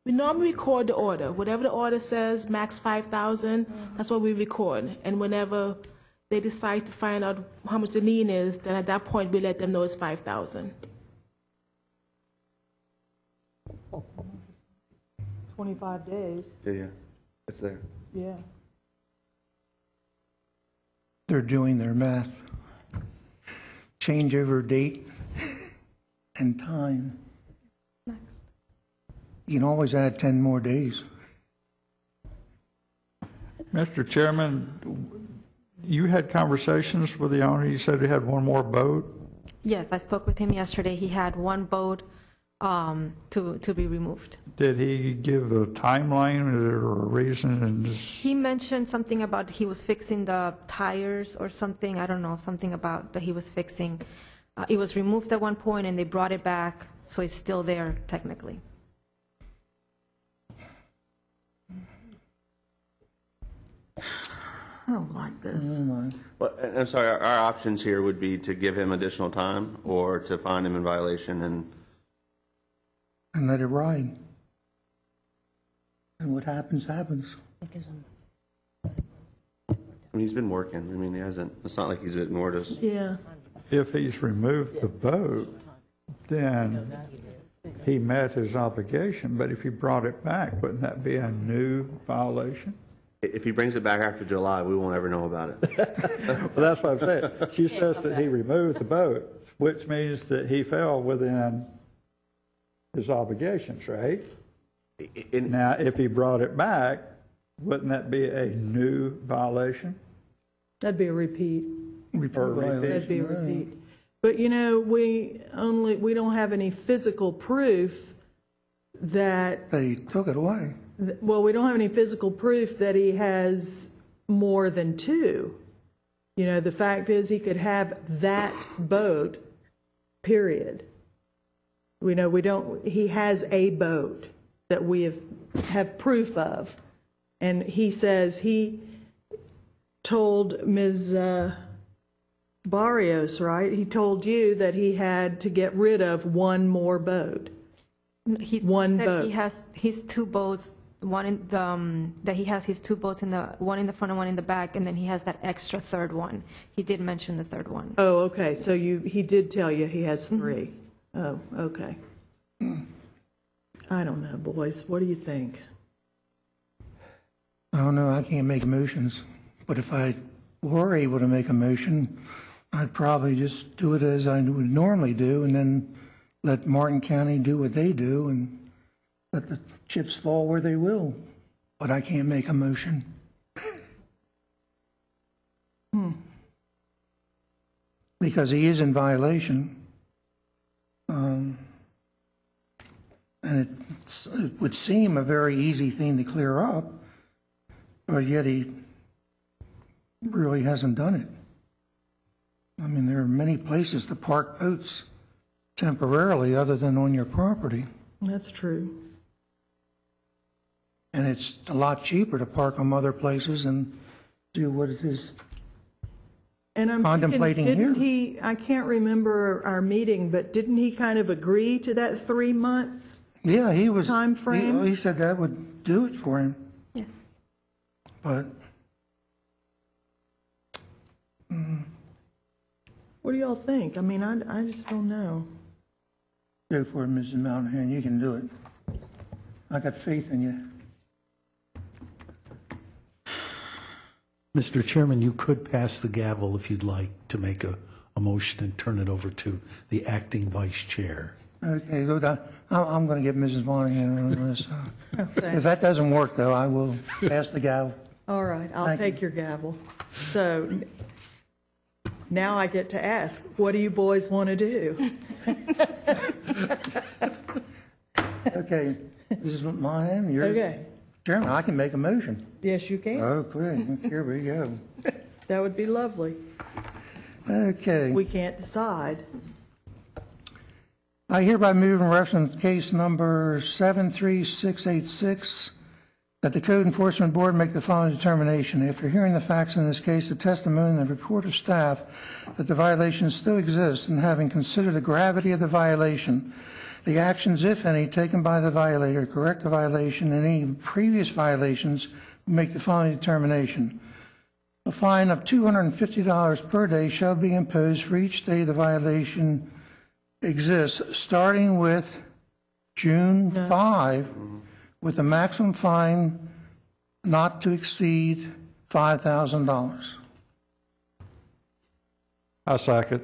We normally record the order. Whatever the order says, max 5,000. That's what we record. And whenever they decide to find out how much the lien is, then at that point we let them know it's 5,000. 25 days. Yeah, it's there. Yeah. They're doing their math. Changeover date and time. You can always add 10 more days. Mr. Chairman, you had conversations with the owner. You said he had 1 more boat. Yes, I spoke with him yesterday. He had 1 boat to be removed. Did he give a timeline or a reason? And He mentioned something about he was fixing the tires or something. I don't know, something about that he was fixing. It was removed at one point and they brought it back, so it's still there technically. I don't like this. Well, I'm sorry, our options here would be to give him additional time or to find him in violation And let it ride. And what happens, happens. I mean, he's been working. I mean, he hasn't, it's not like he's ignored us. Yeah. if he's removed the boat, then he met his obligation. But if he brought it back, wouldn't that be a new violation? If he brings it back after July, we won't ever know about it. Well, that's what I'm saying. She says that he removed the boat, which means that he fell within his obligations, right? Now, if he brought it back, wouldn't that be a new violation? That'd be a repeat. Repeat. That'd be a repeat. But, you know, we don't have any physical proof that... They took it away. Well, we don't have any physical proof that he has more than two. You know, the fact is he could have that boat, period. We know he has a boat that we have proof of. And he says he told Ms. Barrios, right? He told you that he had to get rid of one more boat. One boat. He has his two boats. That he has his two boats, one in the front and one in the back, and then he has that extra third one. He did mention the third one. Oh, okay. So he did tell you he has three. Oh, okay. I don't know, boys. What do you think? I don't know, I can't make motions, but if I were able to make a motion, I'd probably just do it as I would normally do, and then let Martin County do what they do, and let the chips fall where they will. But I can't make a motion. Because he is in violation. And it would seem a very easy thing to clear up, but yet he really hasn't done it. I mean, there are many places to park boats temporarily other than on your property. That's true. And it's a lot cheaper to park them other places and do what it is And I'm contemplating thinking, didn't here. he, I can't remember our meeting, but didn't he kind of agree to that 3-month Yeah, he was. time frame? He said that would do it for him. Yes. But What do y'all think? I mean, I just don't know. go for it, Mrs. Mountain. You can do it. I got faith in you. Mr. Chairman, you could pass the gavel if you'd like to make a motion and turn it over to the acting vice chair. Okay, go down. I'm going to get Mrs. Monahan on this. Okay. If that doesn't work, though, I will pass the gavel. All right, I'll Thank take your gavel. So now I get to ask, what do you boys want to do? Okay, Mrs. Monahan, you're Okay. chairman. I can make a motion. Yes, you can. Okay, here we go. That would be lovely. Okay. We can't decide. I hereby move in reference to case number 73686 that the Code Enforcement Board make the following determination. After hearing the facts in this case, the testimony and the report of staff that the violation still exists, and having considered the gravity of the violation, the actions, if any, taken by the violator to correct the violation and any previous violations, make the following determination. A fine of $250 per day shall be imposed for each day the violation exists, starting with June 5, with a maximum fine not to exceed $5,000. I second.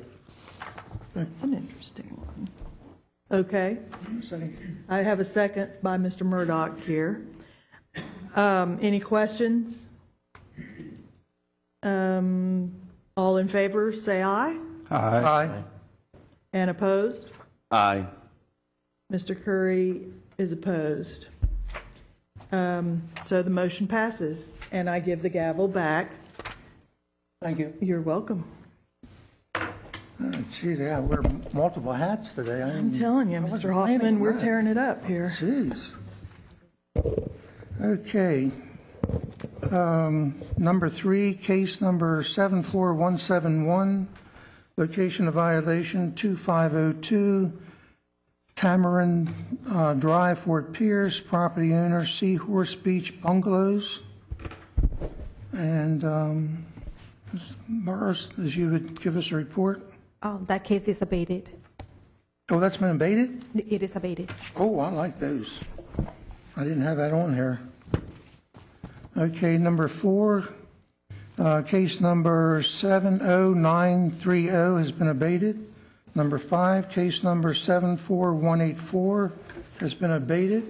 That's an interesting one. Okay. I have a second by Mr. Murdoch here. Any questions? All in favor, say aye. Aye. And opposed? Aye. Mr. Curry is opposed. So the motion passes, and I give the gavel back. Thank you. You're welcome. Geez, I wear multiple hats today. I'm telling you, Mr. Hoffman, we're tearing it up here. Jeez. Okay. Number 3, case number 74171, location of violation 2502, Tamarind Drive, Fort Pierce, property owner Seahorse Beach Bungalows. And Ms. Burris, as you would give us a report. Oh, that case is abated. Oh, that's been abated? It is abated. Oh, I like those. I didn't have that on here. Okay, number 4, case number 70930 has been abated. Number 5, case number 74184 has been abated.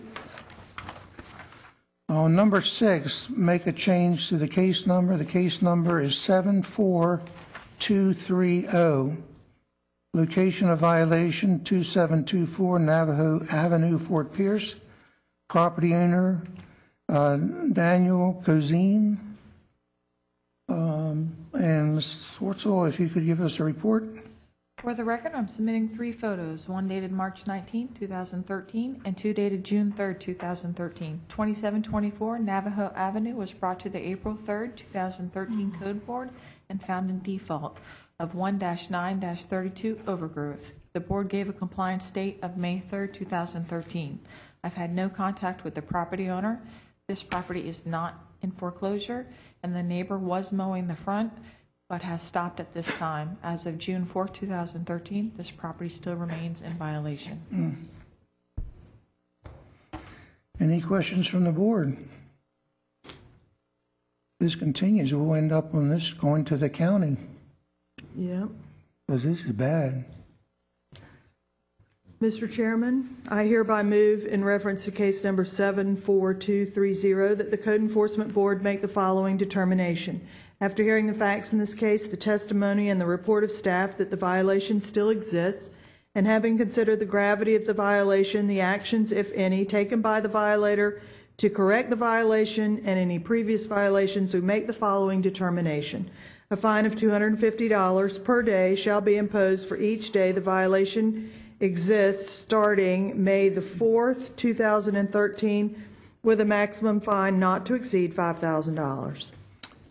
Number 6, make a change to the case number. The case number is 74230. Location of violation 2724 Navajo Avenue, Fort Pierce. Property owner Daniel Cozine. And Ms. Swartzel, if you could give us a report. For the record, I'm submitting 3 photos, one dated March 19, 2013, and 2 dated June 3, 2013. 2724 Navajo Avenue was brought to the April 3, 2013 Code Board and found in default of 1-9-32 overgrowth. The board gave a compliance date of May 3, 2013. I've had no contact with the property owner. This property is not in foreclosure, and the neighbor was mowing the front, but has stopped at this time. As of June 4, 2013, this property still remains in violation. Any questions from the board? This continues, we'll end up on this going to the county, Yeah. because this is bad. Mr. Chairman, I hereby move in reference to case number 74230 that the Code Enforcement Board make the following determination. After hearing the facts in this case, the testimony and the report of staff that the violation still exists, and having considered the gravity of the violation, the actions, if any, taken by the violator to correct the violation and any previous violations, we make the following determination. A fine of $250 per day shall be imposed for each day the violation exists starting May the 4th, 2013, with a maximum fine not to exceed $5,000.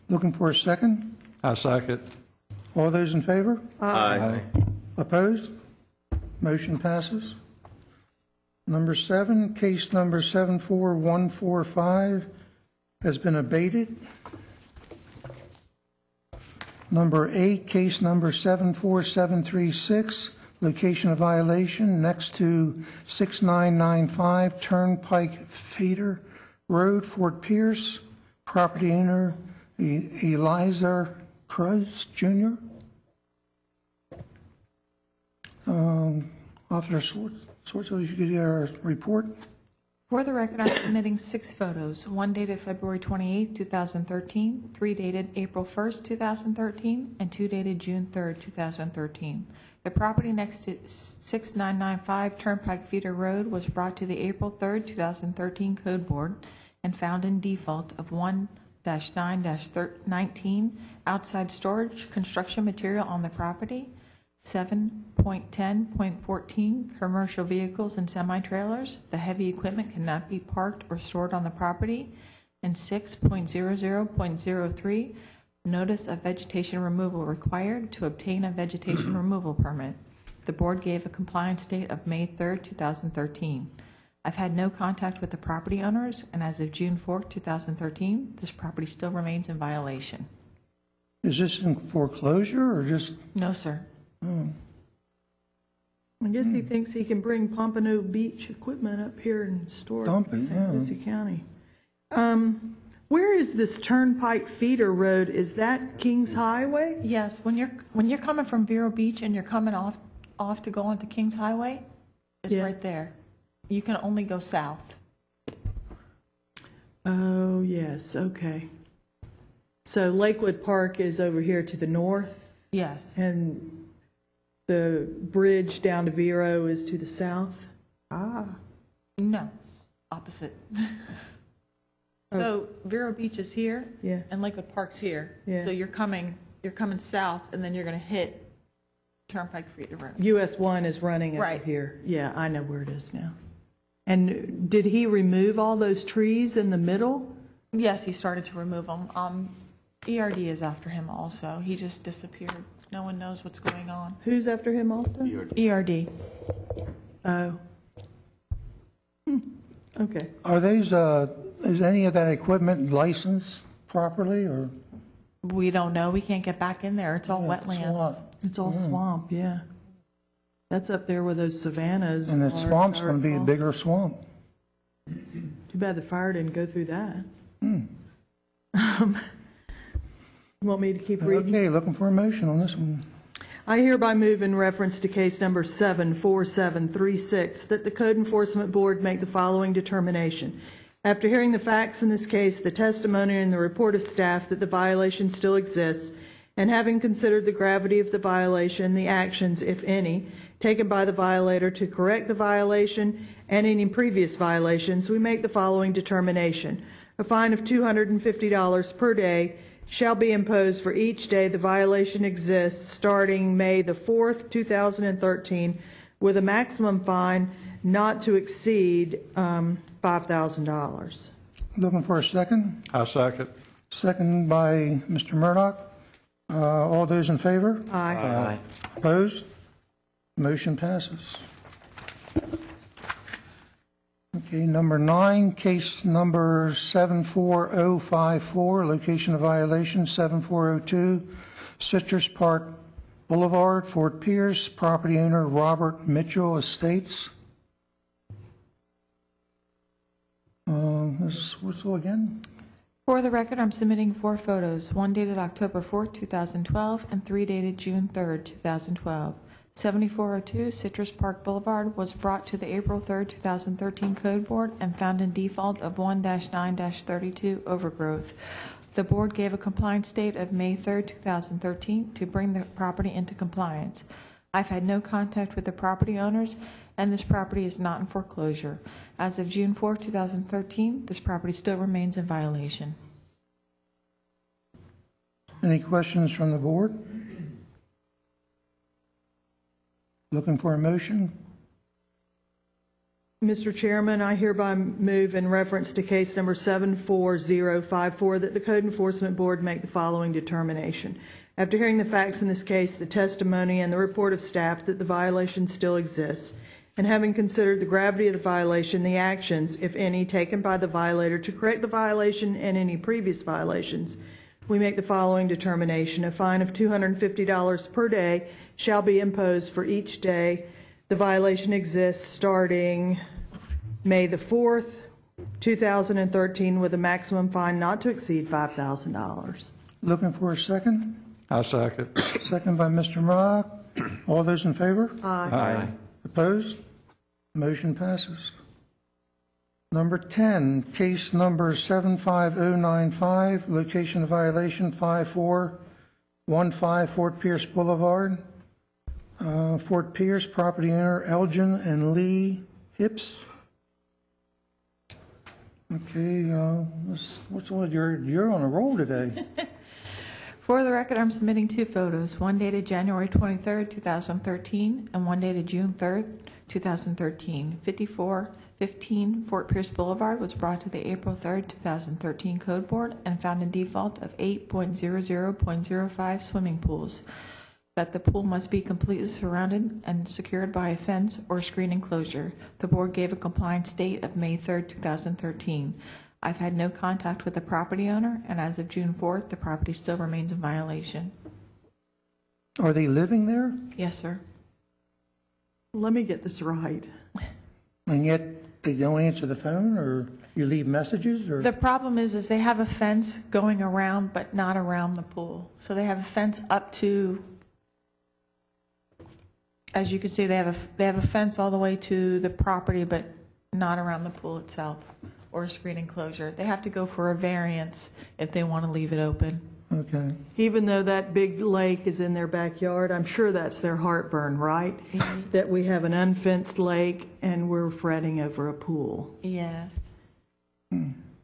Looking for a second? I second. All those in favor? Aye. Opposed? Motion passes. Number 7, case number 74145 has been abated. Number 8, case number 74736, location of violation next to 6995 Turnpike Feeder Road, Fort Pierce. Property owner Eliza Cruz, Jr. Officer Swartz, you could get our report. For the record, I'm submitting 6 photos, one dated February 28, 2013, 3 dated April 1, 2013, and 2 dated June 3, 2013. The property next to 6995 Turnpike Feeder Road was brought to the April 3, 2013 Code Board and found in default of 1-9-19 outside storage construction material on the property, 7.10.14 commercial vehicles and semi-trailers. The heavy equipment cannot be parked or stored on the property, and 6.00.03 notice of vegetation removal required to obtain a vegetation removal permit. The board gave a compliance date of May 3, 2013. I've had no contact with the property owners, and as of June 4, 2013, this property still remains in violation. Is this in foreclosure or just? No, sir. Oh. I guess he thinks he can bring Pompano Beach equipment up here and store it Dump it, in yeah. St. Lucie County. Where is this Turnpike Feeder Road? Is that Kings Highway? Yes, when you're coming from Vero Beach and you're coming off to go onto Kings Highway, it's right there. You can only go south. Oh, yes, okay. So Lakewood Park is over here to the north? Yes. And the bridge down to Vero is to the south? Ah. No, opposite. So Vero Beach is here, Yeah. and Lakewood Park's here. Yeah. So you're coming south, and then you're going to hit Turnpike Feeder Road. US 1 is running over here. Yeah, I know where it is now. And did he remove all those trees in the middle? Yes, he started to remove them. ERD is after him also. He just disappeared. No one knows what's going on. Who's after him also? ERD. Oh. Okay. Are these, is any of that equipment licensed properly, or? We don't know. We can't get back in there. It's all wetlands. Swamp. It's all swamp, yeah. That's up there where those savannas And the are, swamp's if I going to be a recall. bigger swamp. Too bad the fire didn't go through that. Hmm. You want me to keep reading? Okay, looking for a motion on this one. I hereby move in reference to case number 74736 that the Code Enforcement Board make the following determination. After hearing the facts in this case, the testimony and the report of staff that the violation still exists, and having considered the gravity of the violation, the actions, if any, taken by the violator to correct the violation and any previous violations, we make the following determination. A fine of $250 per day shall be imposed for each day the violation exists starting May the 4th, 2013, with a maximum fine not to exceed $5,000. Looking for a second? I second. Second by Mr. Murdoch. All those in favor? Aye. Opposed? Motion passes. Okay, number 9, case number 74054, location of violation 7402, Citrus Park Boulevard, Fort Pierce, property owner Robert Mitchell Estates. Ms. Witzel again? For the record, I'm submitting 4 photos, one dated October 4, 2012, and 3 dated June 3, 2012. 7402 Citrus Park Boulevard was brought to the April 3, 2013 Code Board and found in default of 1-9-32 overgrowth. The board gave a compliance date of May 3, 2013 to bring the property into compliance. I've had no contact with the property owners, and this property is not in foreclosure. As of June 4, 2013, this property still remains in violation. Any questions from the board? Looking for a motion? Mr. Chairman, I hereby move in reference to case number 74054 that the Code Enforcement Board make the following determination. After hearing the facts in this case, the testimony, and the report of staff that the violation still exists, and having considered the gravity of the violation, the actions, if any, taken by the violator to correct the violation and any previous violations, we make the following determination. A fine of $250 per day shall be imposed for each day the violation exists starting May the 4th, 2013, with a maximum fine not to exceed $5,000. Looking for a second? I second. Second by Mr. Murdock. All those in favor? Aye. Opposed? Motion passes. Number 10, case number 75095, location of violation 5415 Fort Pierce Boulevard. Fort Pierce, property owner Elgin and Lee Hips. Okay, you're on a roll today. For the record, I'm submitting 2 photos, one dated January 23, 2013, and one dated June 3, 2013. 5415 Fort Pierce Boulevard was brought to the April 3, 2013 Code Board and found in default of 8.00.05 swimming pools. That the pool must be completely surrounded and secured by a fence or screen enclosure. The board gave a compliance date of May 3, 2013. I've had no contact with the property owner, and as of June 4th, the property still remains in violation. Are they living there? Yes, sir. Let me get this right. And yet they don't answer the phone, or you leave messages? Or The problem is they have a fence going around, but not around the pool. So they have a fence up to, as you can see, they have a fence all the way to the property, but not around the pool itself or a screen enclosure. They have to go for a variance if they want to leave it open. Okay. Even though that big lake is in their backyard, I'm sure that's their heartburn, right? Mm-hmm. That we have an unfenced lake and we're fretting over a pool. Yes.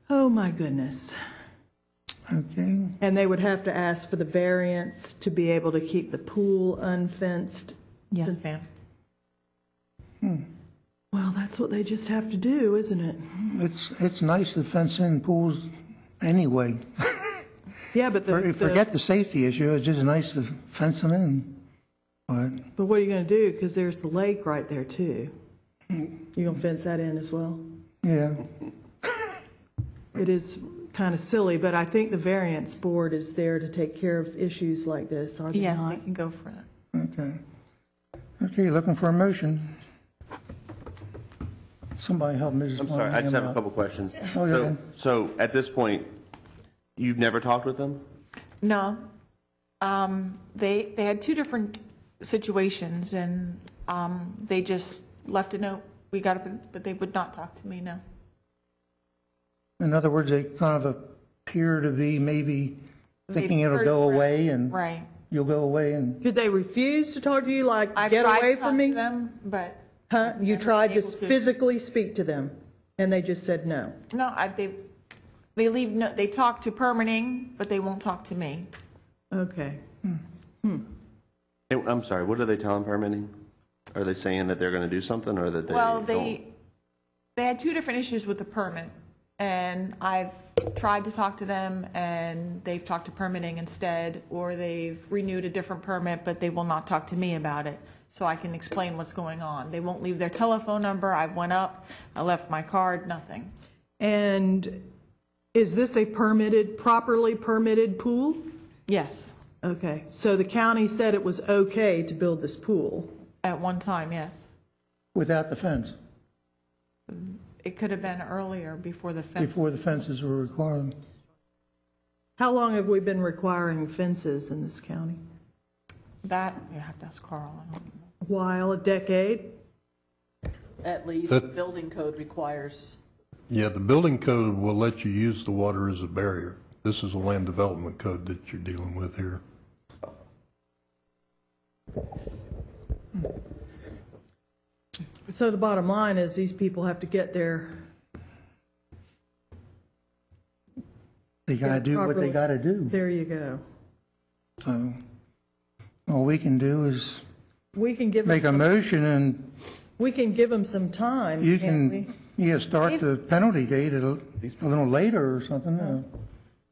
Oh, my goodness. Okay. And they would have to ask for the variance to be able to keep the pool unfenced. Yes, ma'am. Well, that's what they just have to do, isn't it? It's nice to fence in pools anyway. Yeah, but forget the safety issue. It's just nice to fence them in. But what are you going to do? Because there's the lake right there too. You going to fence that in as well? Yeah. It is kind of silly, but I think the variance board is there to take care of issues like this, are they Yes, not? they can go for that. Okay. Okay, looking for a motion. Somebody help Mrs. I'm sorry, I just have a couple questions. Oh, yeah. So at this point, you've never talked with them? No. They had 2 different situations, and they just left a note. We got it, but they would not talk to me, no. In other words, they kind of appear to be maybe thinking it'll go away, and right. You'll go away. And did they refuse to talk to you, like, I get tried away to from talk me? to them, but Huh? You tried to able to. physically speak to them, and they just said no. no, they leave. No, they talk to permitting, but they won't talk to me. Okay. I'm sorry, what are they telling permitting? Are they saying that they're going to do something, or that they Well, don't? they had 2 different issues with the permit, and I've tried to talk to them, and they've talked to permitting instead, or they've renewed a different permit, but they will not talk to me about it, so I can explain what's going on. They won't leave their telephone number. I went up, I left my card, nothing. And is this a properly permitted pool? Yes. Okay, so the county said it was okay to build this pool? At one time, yes. without the fence. It could have been earlier before the fence. Before the fences were required. How long have we been requiring fences in this county? That, you have to ask Carl. I don't know. A while, a decade? At least, the building code requires. Yeah, the building code will let you use the water as a barrier. This is a land development code that you're dealing with here. So the bottom line is these people have to get their... They gotta do what they gotta do. There you go. So, all we can do is We can give make a them motion and we can give them some time, you can't can, we? start the penalty date a little later or something, if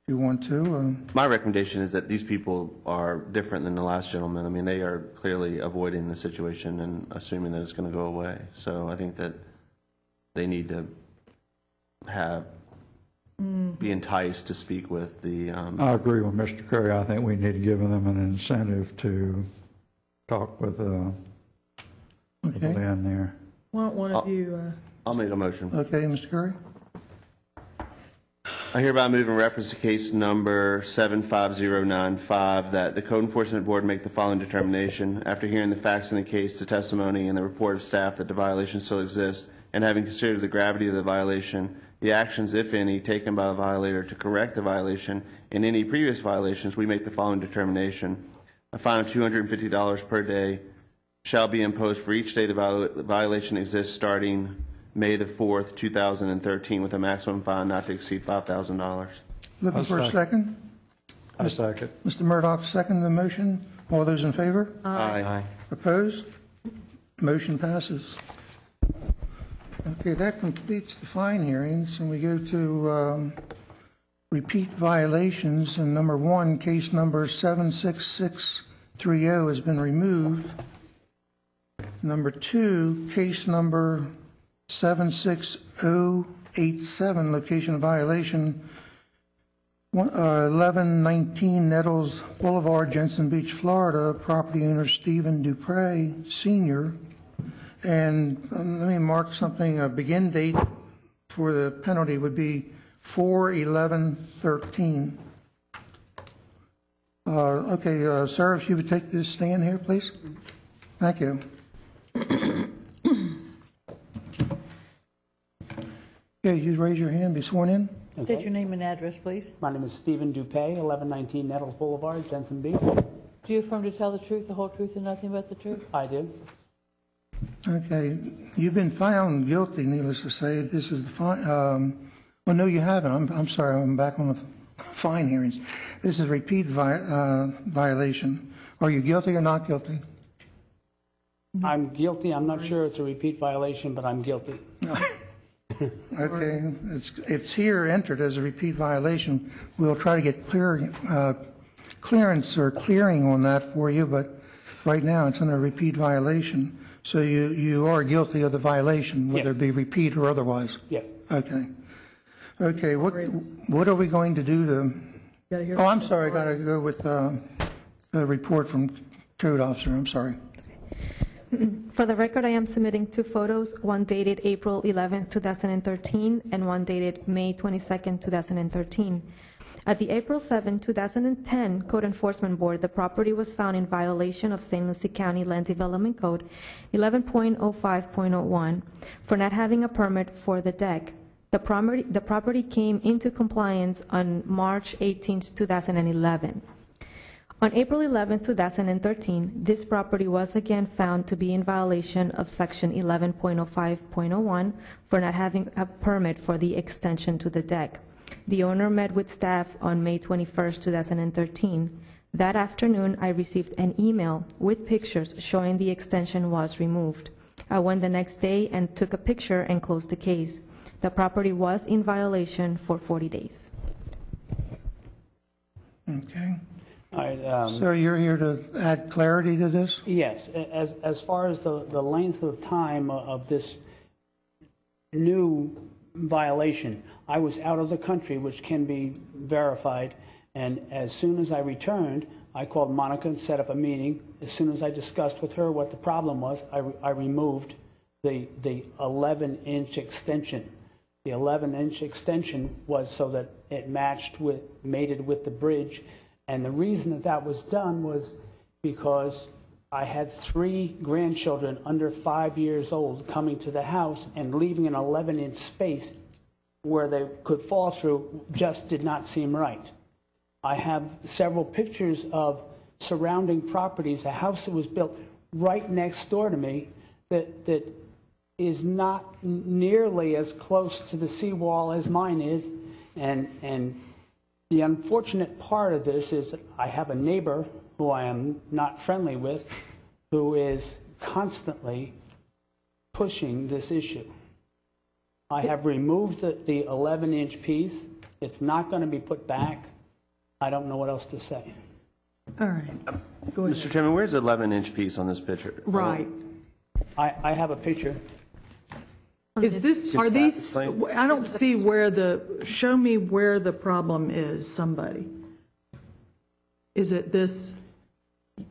you want to. My recommendation is that these people are different than the last gentleman. I mean, they are clearly avoiding the situation and assuming that it's going to go away. So I think that they need to be enticed to speak with the... I agree with Mr. Curry. I think we need to give them an incentive to talk with Okay. Lynn there. Why don't one of you... I'll make a motion. Okay, Mr. Curry? I hereby move in reference to case number 75095 that the Code Enforcement Board make the following determination. After hearing the facts in the case, the testimony, and the report of staff that the violation still exists, and having considered the gravity of the violation, the actions, if any, taken by the violator to correct the violation, and any previous violations, we make the following determination. A fine of $250 per day shall be imposed for each day the violation exists starting May the 4th, 2013, with a maximum fine not to exceed $5,000. Looking for a second? I second. Mr. Murdoch, second the motion. All those in favor? Aye. Opposed? Motion passes. Okay, that completes the fine hearings, and we go to repeat violations. And number one, case number 76630 has been removed. Number two, case number 76087, location of violation, 1119 Nettles Boulevard, Jensen Beach, Florida, property owner Stephen Dupre, Sr. And let me mark something, a begin date for the penalty would be 4/11/13. Okay, sir, if you would take this stand here, please. Thank you. Okay, you raise your hand, be sworn in. State your name and address, please. My name is Stephen Dupay, 1119 Nettles Boulevard, Jensen Beach. Do you affirm to tell the truth, the whole truth, and nothing but the truth? I do. Okay, you've been found guilty, needless to say. This is the fine, well, no, you haven't. I'm sorry, I'm back on the fine hearings. This is repeat violation. Are you guilty or not guilty? I'm guilty. I'm not sure it's a repeat violation, but I'm guilty. Okay, it's here entered as a repeat violation. We'll try to get clearance or clearing on that for you, but right now it's under repeat violation. So you are guilty of the violation, whether it be repeat or otherwise? Yes. Okay. Okay, what are we going to do to... Oh, I'm sorry, I got to go with a report from Code Officer. I'm sorry. For the record, I am submitting 2 photos, one dated April 11, 2013, and one dated May 22, 2013. At the April 7, 2010 Code Enforcement Board, the property was found in violation of St. Lucie County Land Development Code 11.05.01 for not having a permit for the deck. The property came into compliance on March 18, 2011. On April 11, 2013, this property was again found to be in violation of Section 11.05.01 for not having a permit for the extension to the deck. The owner met with staff on May 21, 2013. That afternoon, I received an email with pictures showing the extension was removed. I went the next day and took a picture and closed the case. The property was in violation for 40 days. Okay. I, So you're here to add clarity to this? Yes. As far as the length of time of this new violation, I was out of the country, which can be verified, and as soon as I returned, I called Monica and set up a meeting. As soon as I discussed with her what the problem was, I removed the 11-inch extension. The 11-inch extension was so that it mated with the bridge. And the reason that that was done was because I had 3 grandchildren under 5 years old coming to the house, and leaving an 11-inch space where they could fall through just did not seem right. I have several pictures of surrounding properties, a house that was built right next door to me that is not nearly as close to the seawall as mine is. And the unfortunate part of this is that I have a neighbor who I am not friendly with, who is constantly pushing this issue. I have removed the 11-inch piece. It's not going to be put back. I don't know what else to say. All right. Go ahead. Mr. Chairman, where's the 11-inch piece on this picture? Right. I have a picture. Is this, are these, I don't see where show me where the problem is, somebody. Is it this?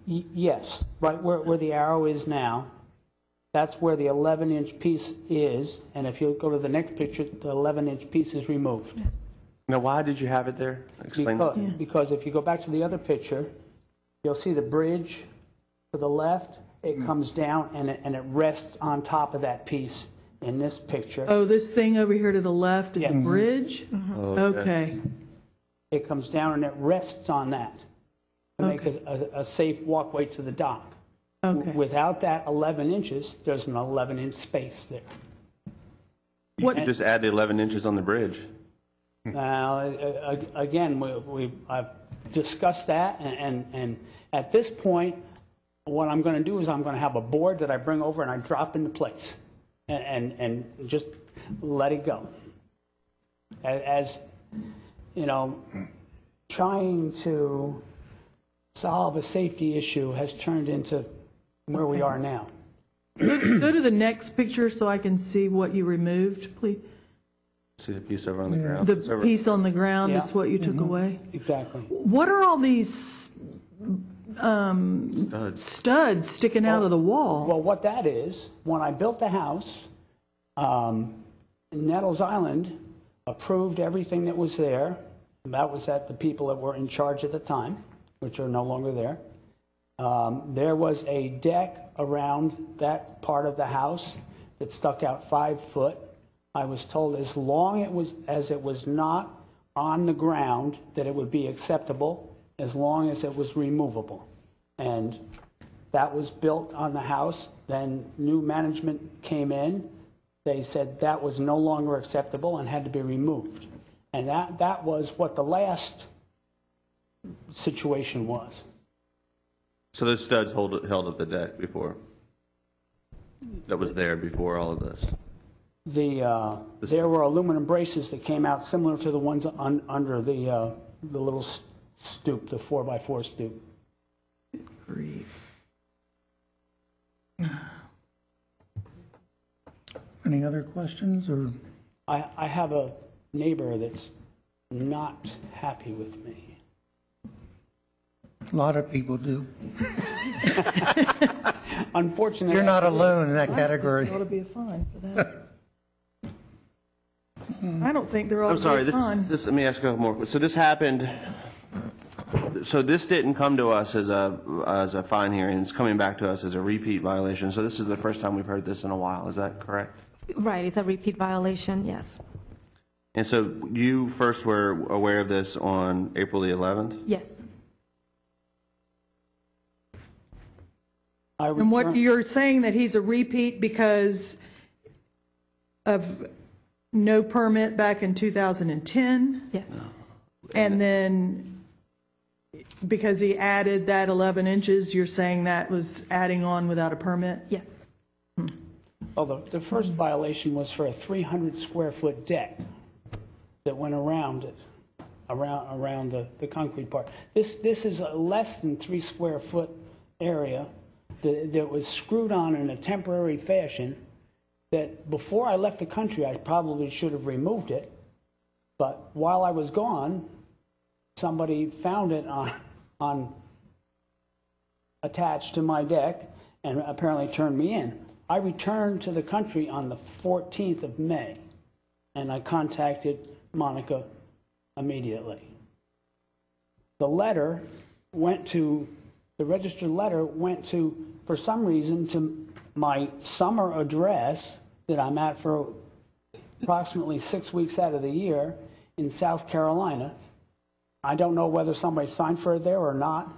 Yes, right where the arrow is now. That's where the 11-inch piece is, and if you go to the next picture, the 11-inch piece is removed. Now, why did you have it there? Explain that. Because if you go back to the other picture, you'll see the bridge to the left. It comes down and it rests on top of that piece in this picture. Oh, this thing over here to the left is the bridge? Okay. It comes down and it rests on that to make a safe walkway to the dock. Okay. Without that 11 inches, there's an 11-inch space there. You could just add the 11 inches on the bridge. Now, again, I've discussed that, and at this point, what I'm going to do is I'm going to have a board that I bring over and I drop into place, and just let it go. As you know, trying to solve a safety issue has turned into where we are now. Go to the next picture so I can see what you removed, please. See the piece over on the ground? The piece on the ground is what you took away? Exactly. What are all these studs sticking out of the wall? Well, what that is, when I built the house, Nettles Island approved everything that was there. That was at the people that were in charge at the time, which are no longer there. There was a deck around that part of the house that stuck out 5 foot. I was told as long as it was not on the ground that it would be acceptable, as long as it was removable. And that was built on the house. Then new management came in. They said that was no longer acceptable and had to be removed. And that was what the last situation was. So those studs held up the deck before? That was there before all of this? There were aluminum braces that came out similar to the ones under the little stoop, the 4x4 stoop. Grief. Any other questions? Or I have a neighbor that's not happy with me. A lot of people do. Unfortunately, You're not alone in that category. There ought to be a fine for that. I don't think there ought I'm to sorry, be a fine. let me ask a couple more. So this happened, so this didn't come to us as a fine hearing, it's coming back to us as a repeat violation. So this is the first time we've heard this in a while, is that correct? Right, it's a repeat violation, yes. And so you first were aware of this on April the 11th? Yes. And what you're saying that he's a repeat because of no permit back in 2010? Yes. And then because he added that 11 inches, you're saying that was adding on without a permit? Yes. Well, the first violation was for a 300 square foot deck that went around it, around the concrete part. This is a less than 3 square foot area that was screwed on in a temporary fashion that before I left the country, I probably should have removed it. But while I was gone, somebody found it on attached to my deck and apparently turned me in. I returned to the country on the 14th of May, and I contacted Monica immediately. The registered letter went to, for some reason, to my summer address that I'm at for approximately 6 weeks out of the year in South Carolina. I don't know whether somebody signed for it there or not,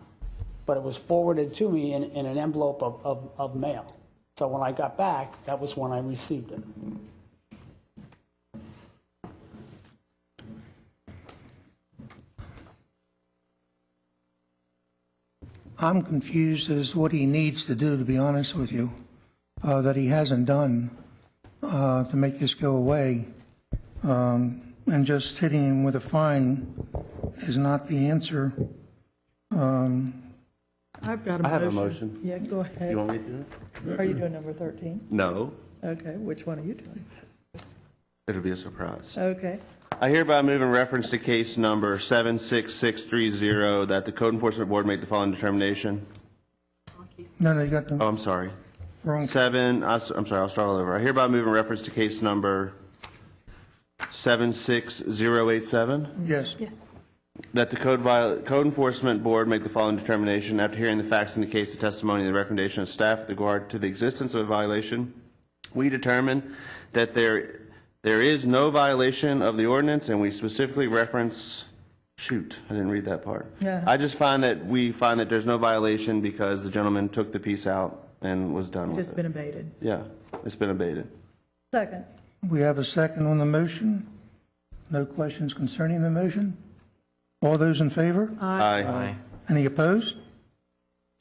but it was forwarded to me in an envelope of mail. So when I got back, that was when I received it. I'm confused as what he needs to do, to be honest with you, that he hasn't done to make this go away. And just hitting him with a fine is not the answer. I've got a motion. I have a motion. Yeah, go ahead. You want me to do it? Are you doing number 13? No. Okay, which one are you doing? It'll be a surprise. Okay. I hereby move in reference to case number 76630 that the Code Enforcement Board make the following determination. No, you got the Oh, I'm sorry. wrong. I'm sorry, I'll start all over. I hereby move in reference to case number 76087. Yes. That the Code Enforcement Board make the following determination. After hearing the facts in the case, the testimony, and the recommendation of staff with regard to the existence of a violation, we determine that there is no violation of the ordinance, and we specifically reference, shoot, I didn't read that part. Yeah. I just find that we find that there's no violation because the gentleman took the piece out and was done with It's it. been abated. Yeah, it's been abated. Second. We have a second on the motion. No questions concerning the motion? All those in favor? Aye. Any opposed?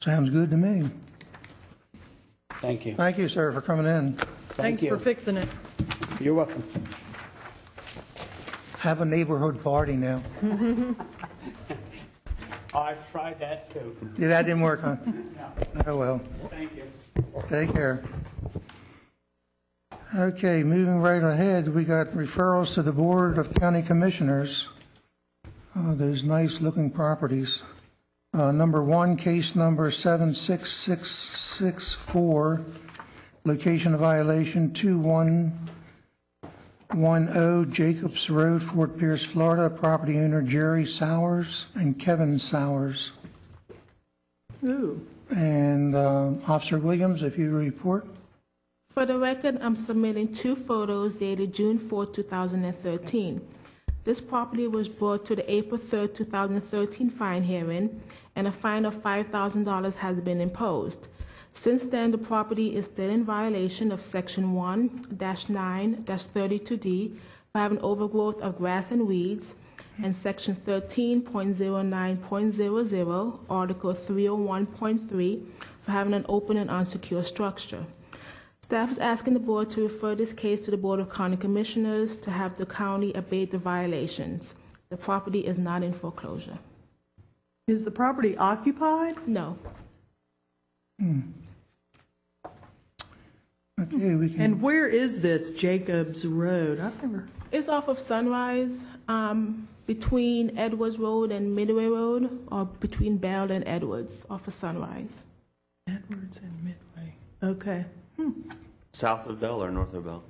Sounds good to me. Thank you. Thank you, sir, for coming in. Thanks you. for fixing it. You're welcome. Have a neighborhood party now. I've tried that too. Yeah, that didn't work, huh? No. Oh, well. Thank you. Take care. Okay, moving right ahead, we got referrals to the Board of County Commissioners. Those nice-looking properties. Number 1, case number 76664, location of violation 2110 Jacobs Road, Fort Pierce, Florida. Property owner Jerry Sowers and Kevin Sowers. Ooh. And Officer Williams, if you report. For the record, I'm submitting 2 photos dated June 4, 2013. This property was brought to the April 3, 2013 fine hearing, and a fine of $5,000 has been imposed. Since then, the property is still in violation of Section 1-9-32D for having overgrowth of grass and weeds, and Section 13.09.00, Article 301.3, for having an open and unsecure structure. Staff is asking the board to refer this case to the Board of County Commissioners to have the county abate the violations. The property is not in foreclosure. Is the property occupied? No. Okay, we can. And where is this Jacobs Road? I've never. It's off of Sunrise, between Edwards Road and Midway Road, or between Bell and Edwards, off of Sunrise. Edwards and Midway. Okay. South of Bell or north of Bell?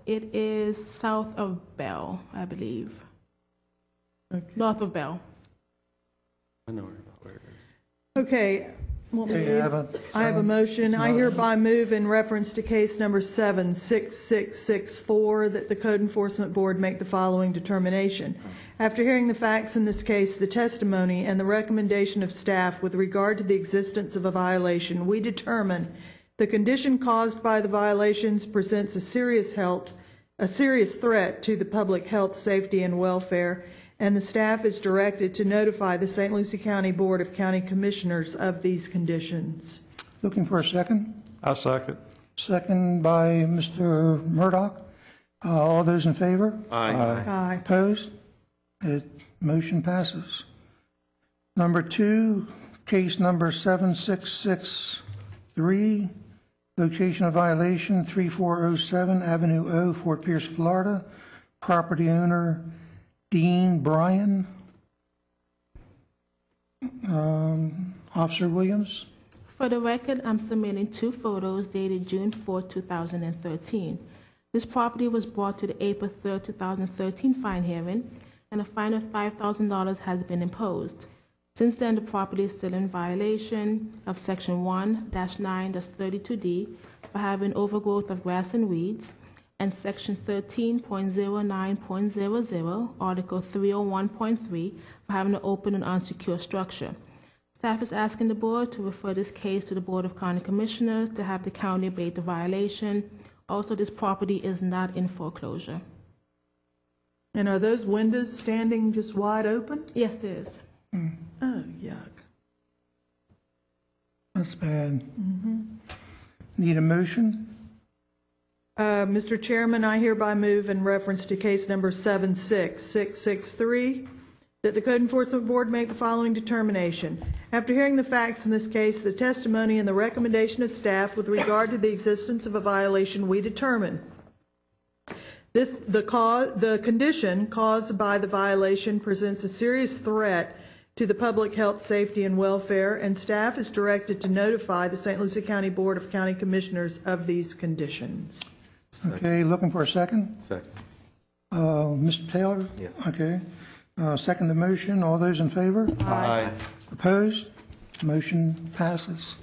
It is south of Bell, I believe. Okay. North of Bell. I know where it is. Okay. Okay, I have a motion. I hereby move in reference to case number 76664 that the Code Enforcement Board make the following determination. After hearing the facts in this case, the testimony, and the recommendation of staff with regard to the existence of a violation, we determine the condition caused by the violations presents a serious threat to the public health, safety, and welfare, and the staff is directed to notify the St. Lucie County Board of County Commissioners of these conditions. Looking for a second? I second. Second by Mr. Murdoch. All those in favor? Aye. Opposed? Motion passes. Number 2, case number 7663, location of violation 3407 Avenue O, Fort Pierce, Florida. Property owner Dean Bryan. Officer Williams. For the record, I'm submitting 2 photos dated June 4, 2013. This property was brought to the April 3, 2013 fine hearing, and a fine of $5,000 has been imposed. Since then, the property is still in violation of Section 1-9-32D for having overgrowth of grass and weeds, and Section 13.09.00, Article 301.3, for having an open and unsecure structure. Staff is asking the board to refer this case to the Board of County Commissioners to have the county abate the violation. Also, this property is not in foreclosure. And are those windows standing just wide open? Yes, it is. Oh, yuck. That's bad. Need a motion? Mr. Chairman, I hereby move in reference to case number 76663 that the Code Enforcement Board make the following determination. After hearing the facts in this case, the testimony and the recommendation of staff with regard to the existence of a violation, we determine the condition caused by the violation presents a serious threat to the public health, safety, and welfare, and staff is directed to notify the St. Lucie County Board of County Commissioners of these conditions. Okay, looking for a second? Second. Mr. Taylor? Yes. Okay. Second the motion. All those in favor? Aye. Opposed? Motion passes.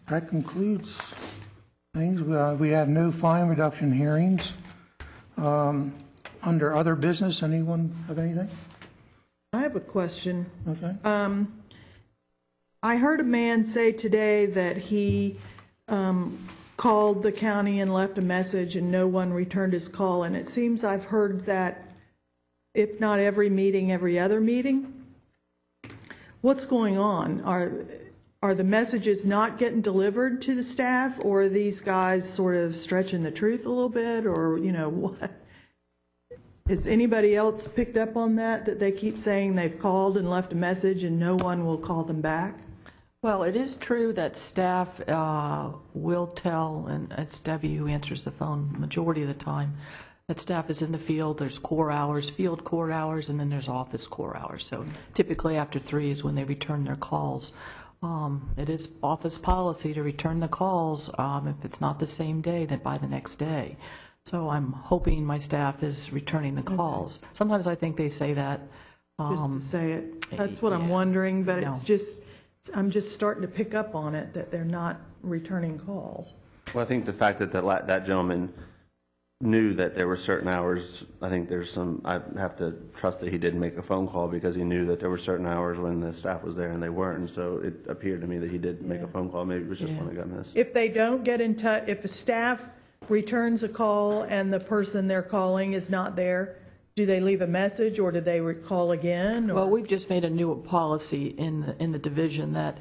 That concludes things. We have no fine reduction hearings. Under other business, anyone have anything? I have a question. Okay. I heard a man say today that he called the county and left a message and no one returned his call, and it seems I've heard that if not every meeting, every other meeting. What's going on? Are the messages not getting delivered to the staff, or are these guys sort of stretching the truth a little bit, or, you know, what? Has anybody else picked up on that they keep saying they've called and left a message and no one will call them back? Well, it is true that staff will tell, and it's Debbie who answers the phone majority of the time, that staff is in the field. There's core hours, field core hours, and then there's office core hours. So typically after 3 is when they return their calls. It is office policy to return the calls if it's not the same day, then by the next day. So I'm hoping my staff is returning the calls. Okay. Sometimes I think they say that. Just to say it. That's what I'm wondering, but it's just, I'm just starting to pick up on it that they're not returning calls. Well, I think the fact that that gentleman knew that there were certain hours, I think there's some, I have to trust that he didn't make a phone call because he knew that there were certain hours when the staff was there and they weren't. And so it appeared to me that he did make a phone call. Maybe it was just one that got missed. If they don't get in touch, if the staff returns a call and the person they're calling is not there, do they leave a message or do they call again? Or? Well, we've just made a new policy in the division that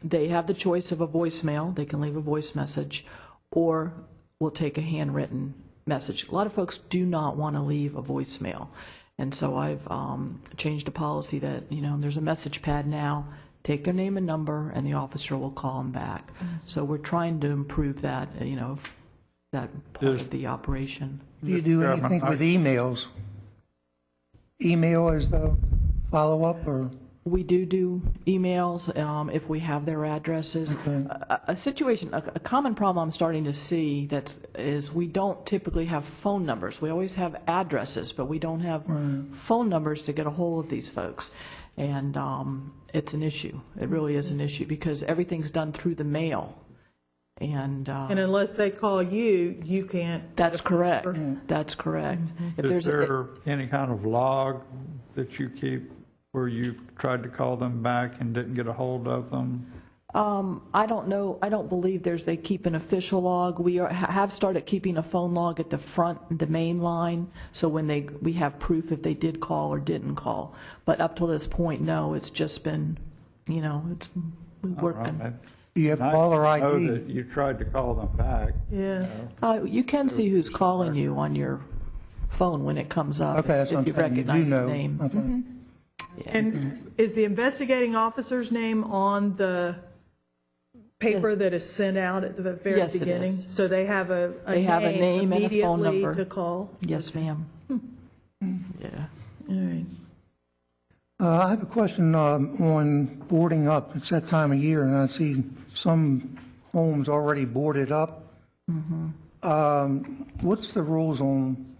they have the choice of a voicemail. They can leave a voice message, or we'll take a handwritten message. A lot of folks do not want to leave a voicemail, and so I've changed a policy that, you know, there's a message pad now. Take their name and number, and the officer will call them back. Mm-hmm. So we're trying to improve that, you know, that part of the operation. Do you do anything with emails? Email as the follow-up, or? We do emails if we have their addresses. Okay. A common problem I'm starting to see is we don't typically have phone numbers. We always have addresses, but we don't have phone numbers to get a hold of these folks. And it's an issue. It really is an issue because everything's done through the mail. And unless they call you, you can't. That's correct. That's correct. Mm-hmm. Is there any kind of log that you keep where you've tried to call them back and didn't get a hold of them? I don't know. I don't believe they keep an official log. We have started keeping a phone log at the front, the main line, so when we have proof if they did call or didn't call. But up till this point, no. It's just been, you know, it's working. Right. You have caller ID. I know that you tried to call them back. Yeah. You can see who's calling you on your phone when it comes up. Okay, if you recognize the name. Okay. Mm-hmm. Yeah. And is the investigating officer's name on the paper that is sent out at the very beginning? It is. So they have a name and a phone number to call? Yes, ma'am. Yeah. All right. I have a question on boarding up. It's that time of year, and I see some homes already boarded up. What's the rules on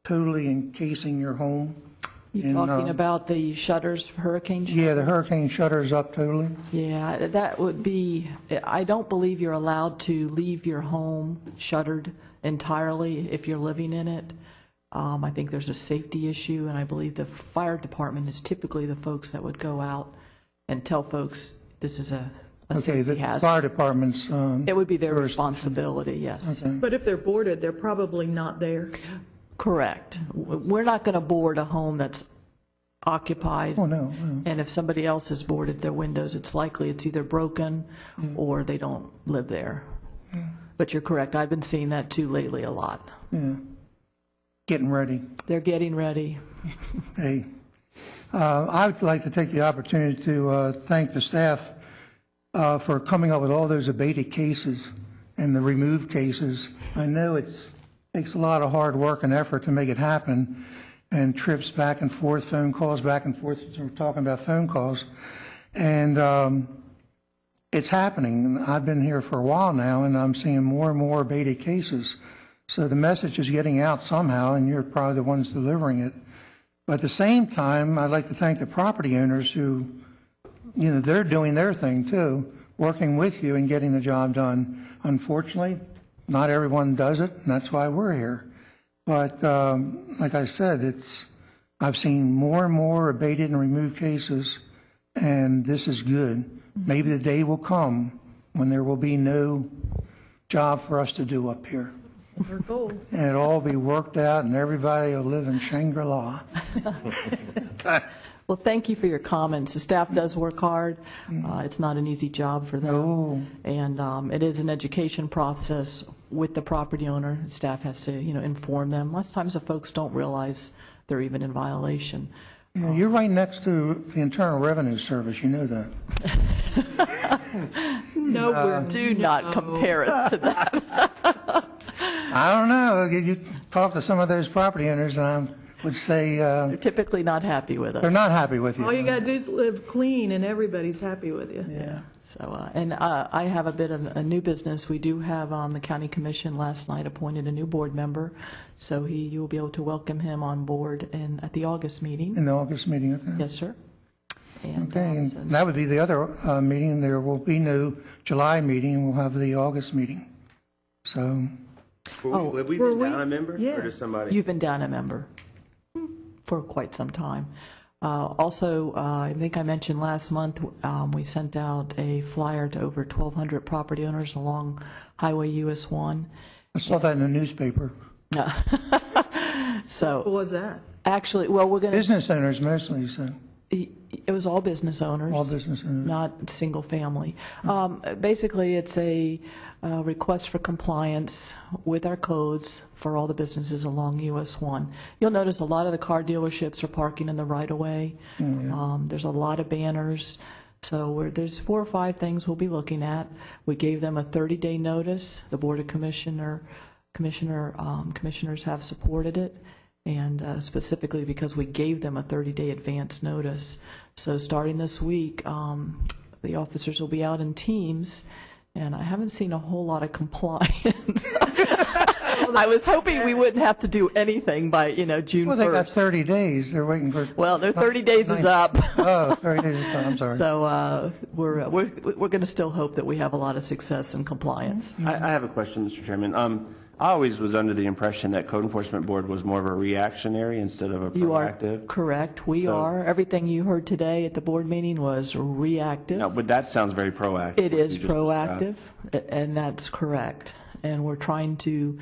totally encasing your home? You're talking about the shutters, hurricane shutters? Yeah, the hurricane shutters up totally. Yeah, that would be, I don't believe you're allowed to leave your home shuttered entirely if you're living in it. I think there's a safety issue, and I believe the fire department is typically the folks that would go out and tell folks this is a safety hazard. Fire department's... it would be their responsibility, yes. Okay. But if they're boarded, they're probably not there. Correct. We're not going to board a home that's occupied. Oh, no. And if somebody else has boarded their windows, it's likely it's either broken or they don't live there. But you're correct. I've been seeing that too lately a lot. Yeah. Getting ready. They're getting ready. Hey, I would like to take the opportunity to thank the staff for coming up with all those abated cases and the removed cases. I know it takes a lot of hard work and effort to make it happen, and trips back and forth, phone calls back and forth. We're talking about phone calls, and it's happening. I've been here for a while now, and I'm seeing more and more abated cases. So the message is getting out somehow, and you're probably the ones delivering it. But at the same time, I'd like to thank the property owners who, you know, they're doing their thing too, working with you and getting the job done. Unfortunately, not everyone does it, and that's why we're here. But like I said, I've seen more and more abated and removed cases, and this is good. Maybe the day will come when there will be no job for us to do up here. Our goal. And it'll all be worked out, and everybody will live in Shangri-La. Well, thank you for your comments. The staff does work hard. It's not an easy job for them. No. And it is an education process with the property owner. Staff has to, inform them. Lots of times the folks don't realize they're even in violation. Yeah, you're right next to the Internal Revenue Service. You know that. No, do not compare it to that. I don't know. You talk to some of those property owners, and I would say... they're typically not happy with us. They're not happy with you. All you got to do is live clean, and everybody's happy with you. Yeah. So, and I have a bit of a new business. We do have the County Commission last night appointed a new board member, so you will be able to welcome him on board at the August meeting. In the August meeting, okay. Yes, sir. And, okay, and that would be the other meeting. There will be no July meeting. We'll have the August meeting. So... Have we been down a member? Yeah. Or just somebody? You've been down a member for quite some time. Also, I think I mentioned last month, we sent out a flyer to over 1,200 property owners along Highway US 1. I saw that in the newspaper. So, what was that? Actually, well, we're going to... Business owners mostly, so... It was all business owners. All business owners. Not single family. Basically, it's a request for compliance with our codes for all the businesses along US 1. You'll notice a lot of the car dealerships are parking in the right-of-way. There's a lot of banners. So there's 4 or 5 things we'll be looking at. We gave them a 30-day notice. The Board of Commissioners have supported it. And specifically because we gave them a 30-day advance notice. So starting this week, the officers will be out in teams, and I haven't seen a whole lot of compliance. I was hoping we wouldn't have to do anything by, June 1st. Well, they got 30 days. They're waiting for... Well, their 30 days is up. Oh, 30 days is up. I'm sorry. So we're going to still hope that we have a lot of success and compliance. I have a question, Mr. Chairman. I always was under the impression that Code Enforcement Board was more of a reactionary instead of a proactive. You are correct. We are. Everything you heard today at the board meeting was reactive. No, but that sounds very proactive. It is proactive, and that's correct. And we're trying to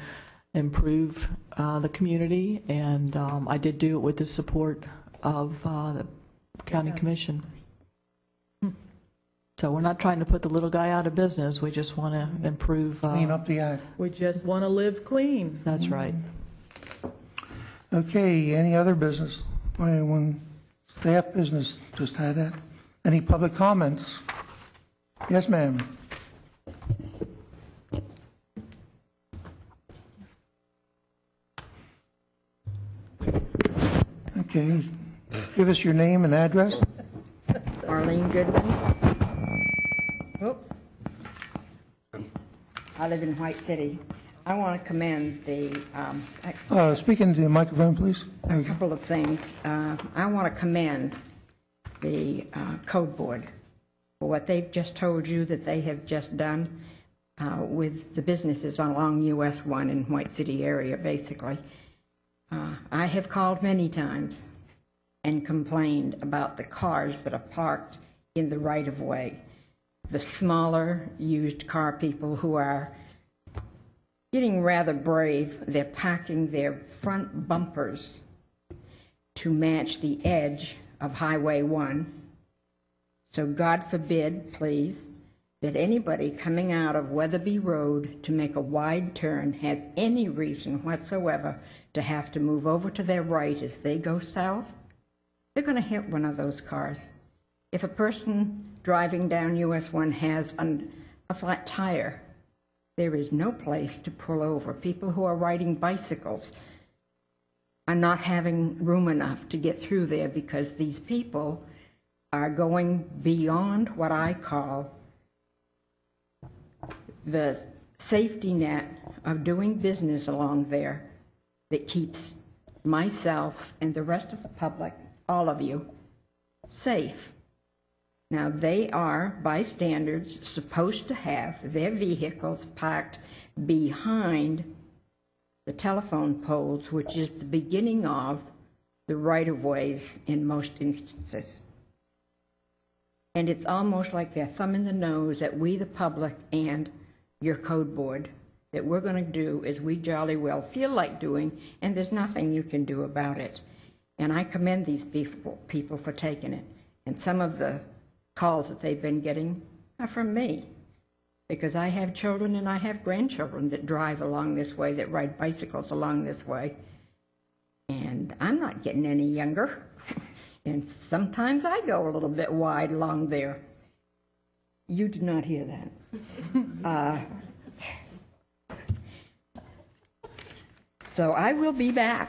improve the community, and I did do it with the support of the County Commission. So we're not trying to put the little guy out of business. We just want to improve. Clean up the act. We just want to live clean. That's right. Okay, any other business? Anyone? Staff business just had that. Any public comments? Yes, ma'am. Okay. Give us your name and address. Arlene Goodman. Oops. I live in White City. I want to commend the... Speaking to the microphone, please. A couple of things. I want to commend the Code Board for what they've just told you that they have just done with the businesses along US 1 in White City area, basically. I have called many times and complained about the cars that are parked in the right-of-way. The smaller used car people who are getting rather brave, they're packing their front bumpers to match the edge of Highway 1. So God forbid, please, that anybody coming out of Weatherby Road to make a wide turn has any reason whatsoever to have to move over to their right as they go south. They're going to hit one of those cars. If a person driving down US 1 has a flat tire, there is no place to pull over. People who are riding bicycles are not having room enough to get through there because these people are going beyond what I call the safety net of doing business along there that keeps myself and the rest of the public, all of you, safe. Now, they are, by standards, supposed to have their vehicles parked behind the telephone poles, which is the beginning of the right-of-ways in most instances. And it's almost like they're thumbing the nose at we, the public, and your Code Board, that we're going to do as we jolly well feel like doing, and there's nothing you can do about it. And I commend these people for taking it. And some of the calls that they've been getting are from me, because I have children and I have grandchildren that drive along this way, that ride bicycles along this way. And I'm not getting any younger. And sometimes I go a little bit wide along there. You did not hear that. So I will be back.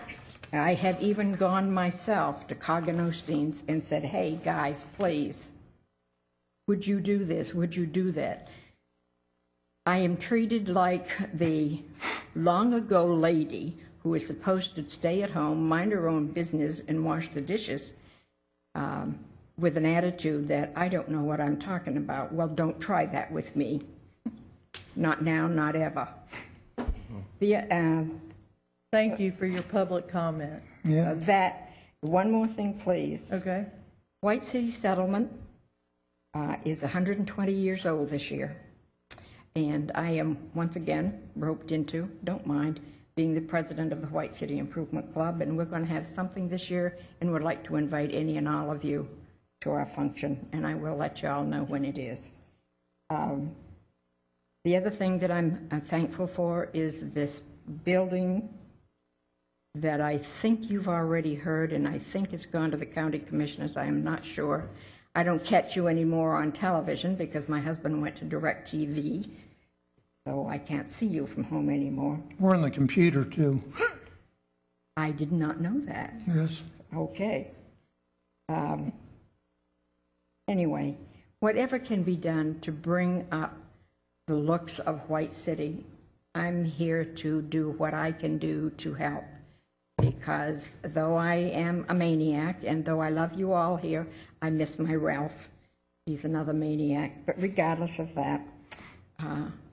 I have even gone myself to Coganostein's and said, hey, guys, please, would you do this? Would you do that? I am treated like the long-ago lady who is supposed to stay at home, mind her own business, and wash the dishes with an attitude that I don't know what I'm talking about. Well, don't try that with me. Not now, not ever. Thank you for your public comment. One more thing, please. Okay. White City Settlement is 120 years old this year. And I am, once again, roped into, don't mind, being the president of the White City Improvement Club. And we're going to have something this year, and would like to invite any and all of you to our function. And I will let you all know when it is. The other thing that I'm thankful for is this building that I think you've already heard, and I think it's gone to the county commissioners. I am not sure. I don't catch you anymore on television because my husband went to DirecTV, so I can't see you from home anymore. We're on the computer, too. I did not know that. Yes. Okay. Anyway, whatever can be done to bring up the looks of White City, I'm here to do what I can do to help. Because though I am a maniac, and though I love you all here, I miss my Ralph. He's another maniac. But regardless of that,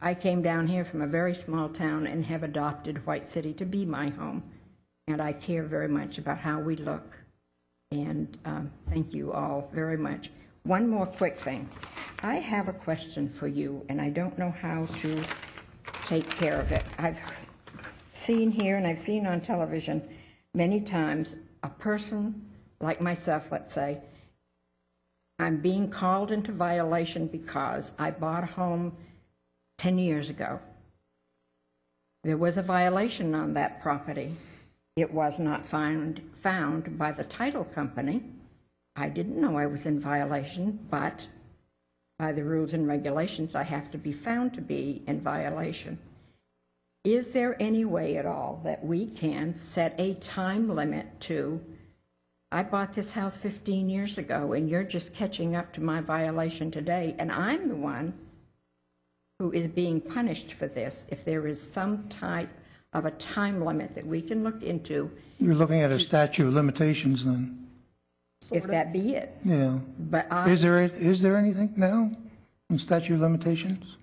I came down here from a very small town and have adopted White City to be my home. And I care very much about how we look. And thank you all very much. One more quick thing. I have a question for you, and I don't know how to take care of it. I've seen here, and I've seen on television many times, a person like myself, let's say, I'm being called into violation because I bought a home 10 years ago. There was a violation on that property. It was not found by the title company. I didn't know I was in violation, but by the rules and regulations, I have to be found to be in violation. Is there any way at all that we can set a time limit to I bought this house 15 years ago, and you're just catching up to my violation today, and I'm the one who is being punished for this. If there is some type of a time limit that we can look into, You're looking at a statute of limitations then? if that be it. Yeah. But Is there anything now on statute of limitations?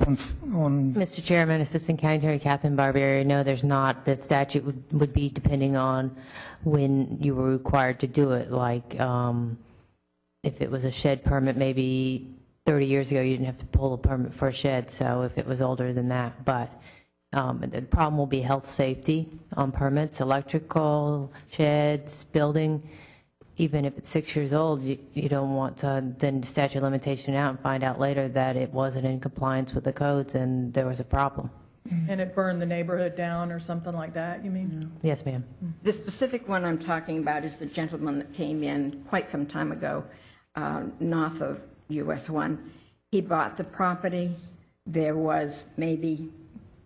On Mr. Chairman, Assistant County Attorney Catherine Barbieri, no, there's not. The statute would be depending on when you were required to do it. Like if it was a shed permit, maybe 30 years ago, you didn't have to pull a permit for a shed, so if it was older than that. But the problem will be health safety on permits, electrical, sheds, building. Even if it's 6 years old, you don't want to then statute of limitation out and find out later that it wasn't in compliance with the codes and there was a problem. And it burned the neighborhood down or something like that, you mean? Yes, ma'am. The specific one I'm talking about is the gentleman that came in quite some time ago, north of US 1. He bought the property. There was maybe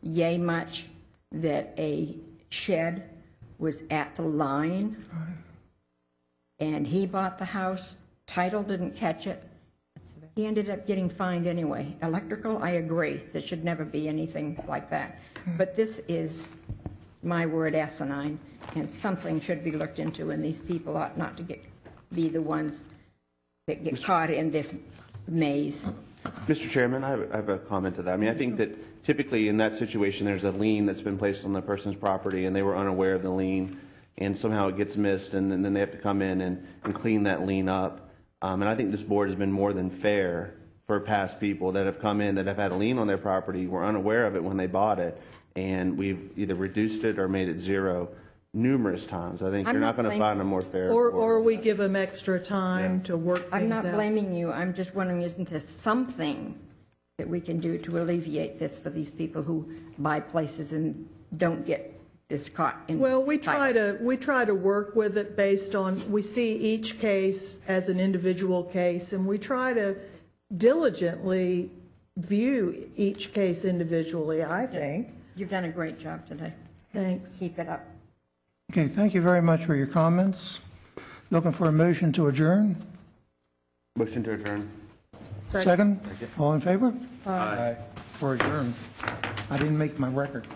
yay much that a shed was at the line. And he bought the house. Title didn't catch it. He ended up getting fined anyway. Electrical, I agree. There should never be anything like that. But this is, my word, asinine, and something should be looked into, and these people ought not to be the ones that get caught in this maze. Mr. Chairman, I have a comment to that. I mean, I think that typically in that situation, there's a lien that's been placed on the person's property, and they were unaware of the lien, and somehow it gets missed, and then they have to come in and clean that lien up. And I think this board has been more than fair for past people that have come in that have had a lien on their property, were unaware of it when they bought it, and we've either reduced it or made it zero numerous times. I think you're not going to find a more fair. Or we give them extra time to work things out. I'm not blaming you. I'm just wondering, isn't there something that we can do to alleviate this for these people who buy places and don't get this caught in? Well, we try to work with it based on, we see each case as an individual case, and we try to diligently view each case individually, I think. You've done a great job today. Thanks. Keep it up. Okay, thank you very much for your comments. Looking for a motion to adjourn? Motion to adjourn. Second? All in favor? Aye. We're adjourned. I didn't make my record.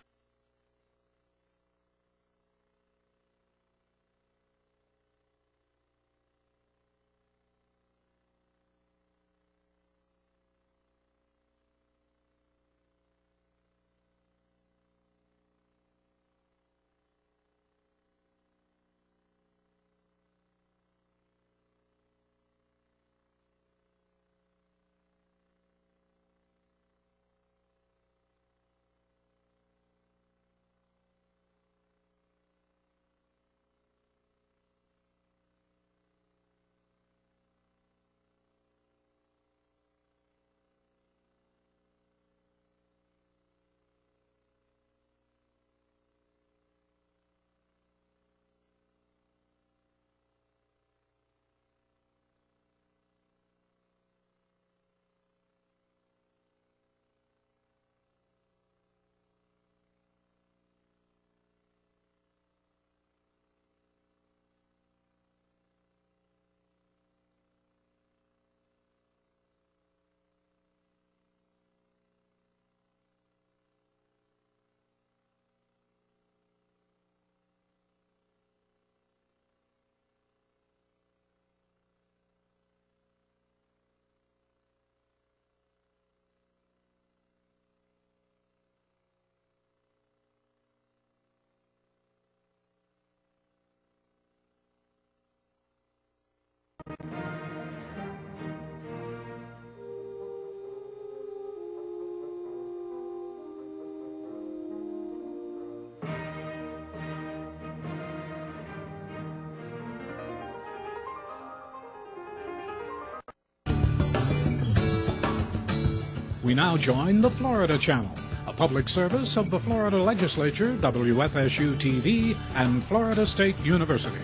We now join the Florida Channel, a public service of the Florida Legislature, WFSU-TV, and Florida State University.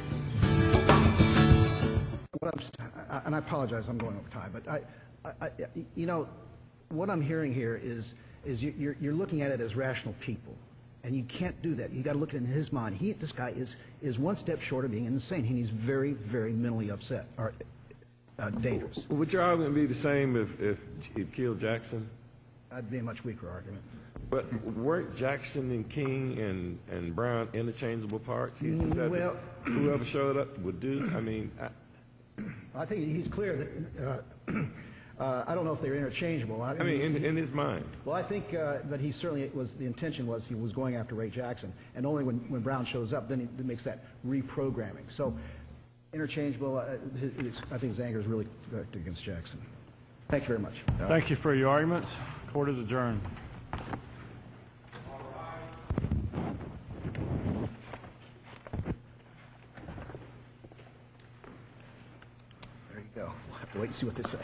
And I apologize, I'm going over time, but you know, what I'm hearing here is you're looking at it as rational people. And you can't do that. You got to look at it in his mind. This guy is one step short of being insane. He's very, very mentally upset or dangerous. Would your argument be the same if it killed Jackson? That'd be a much weaker argument. But weren't Jackson and King and Brown interchangeable parts? Well, whoever showed up would do. I mean, I think he's clear that. I don't know if they're interchangeable. I mean, in his mind. Well, I think that he certainly was. The intention was he was going after Ray Jackson, and only when Brown shows up, then he makes that reprogramming. So, interchangeable. I think his anger is really directed against Jackson. Thank you very much. Thank you for your arguments. Court is adjourned. There you go. We'll have to wait and see what they say.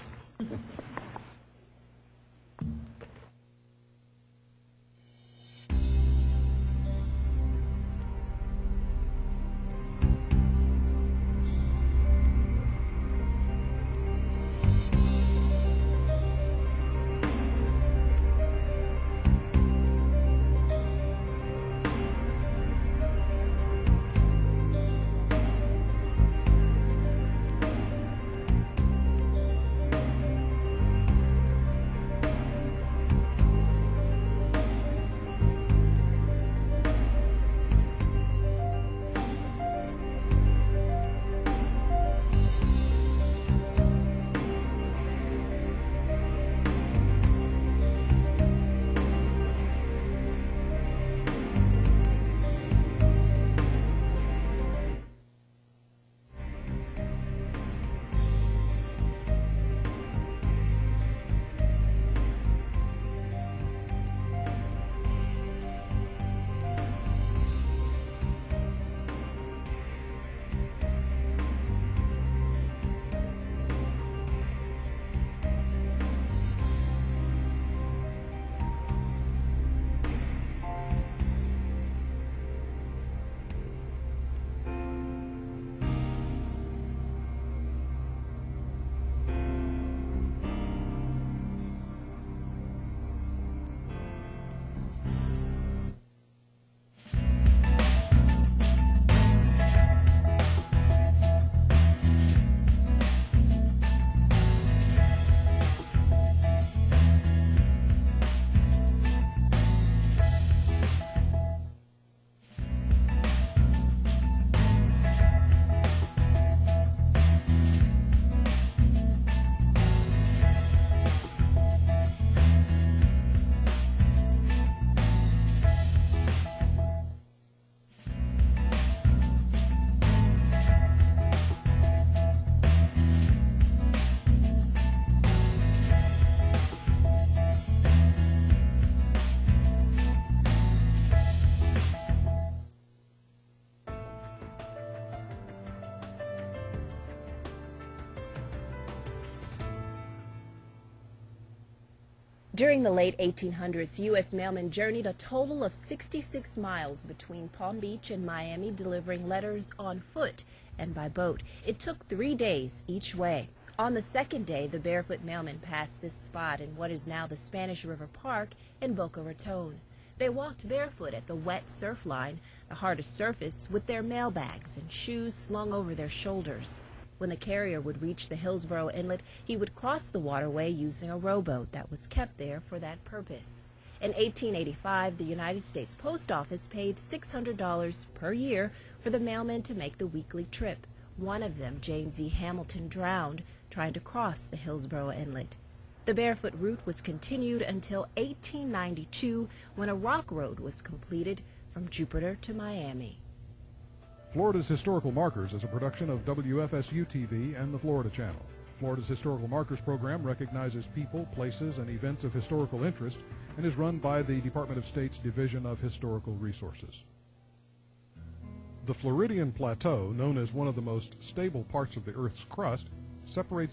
During the late 1800s, U.S. mailmen journeyed a total of 66 miles between Palm Beach and Miami, delivering letters on foot and by boat. It took 3 days each way. On the second day, the barefoot mailmen passed this spot in what is now the Spanish River Park in Boca Raton. They walked barefoot at the wet surf line, the hardest surface, with their mail bags and shoes slung over their shoulders. When the carrier would reach the Hillsborough Inlet, he would cross the waterway using a rowboat that was kept there for that purpose. In 1885, the United States Post Office paid $600 per year for the mailmen to make the weekly trip. One of them, James E. Hamilton, drowned trying to cross the Hillsborough Inlet. The barefoot route was continued until 1892, when a rock road was completed from Jupiter to Miami. Florida's Historical Markers is a production of WFSU-TV and the Florida Channel. Florida's Historical Markers program recognizes people, places, and events of historical interest and is run by the Department of State's Division of Historical Resources. The Floridian Plateau, known as one of the most stable parts of the Earth's crust, separates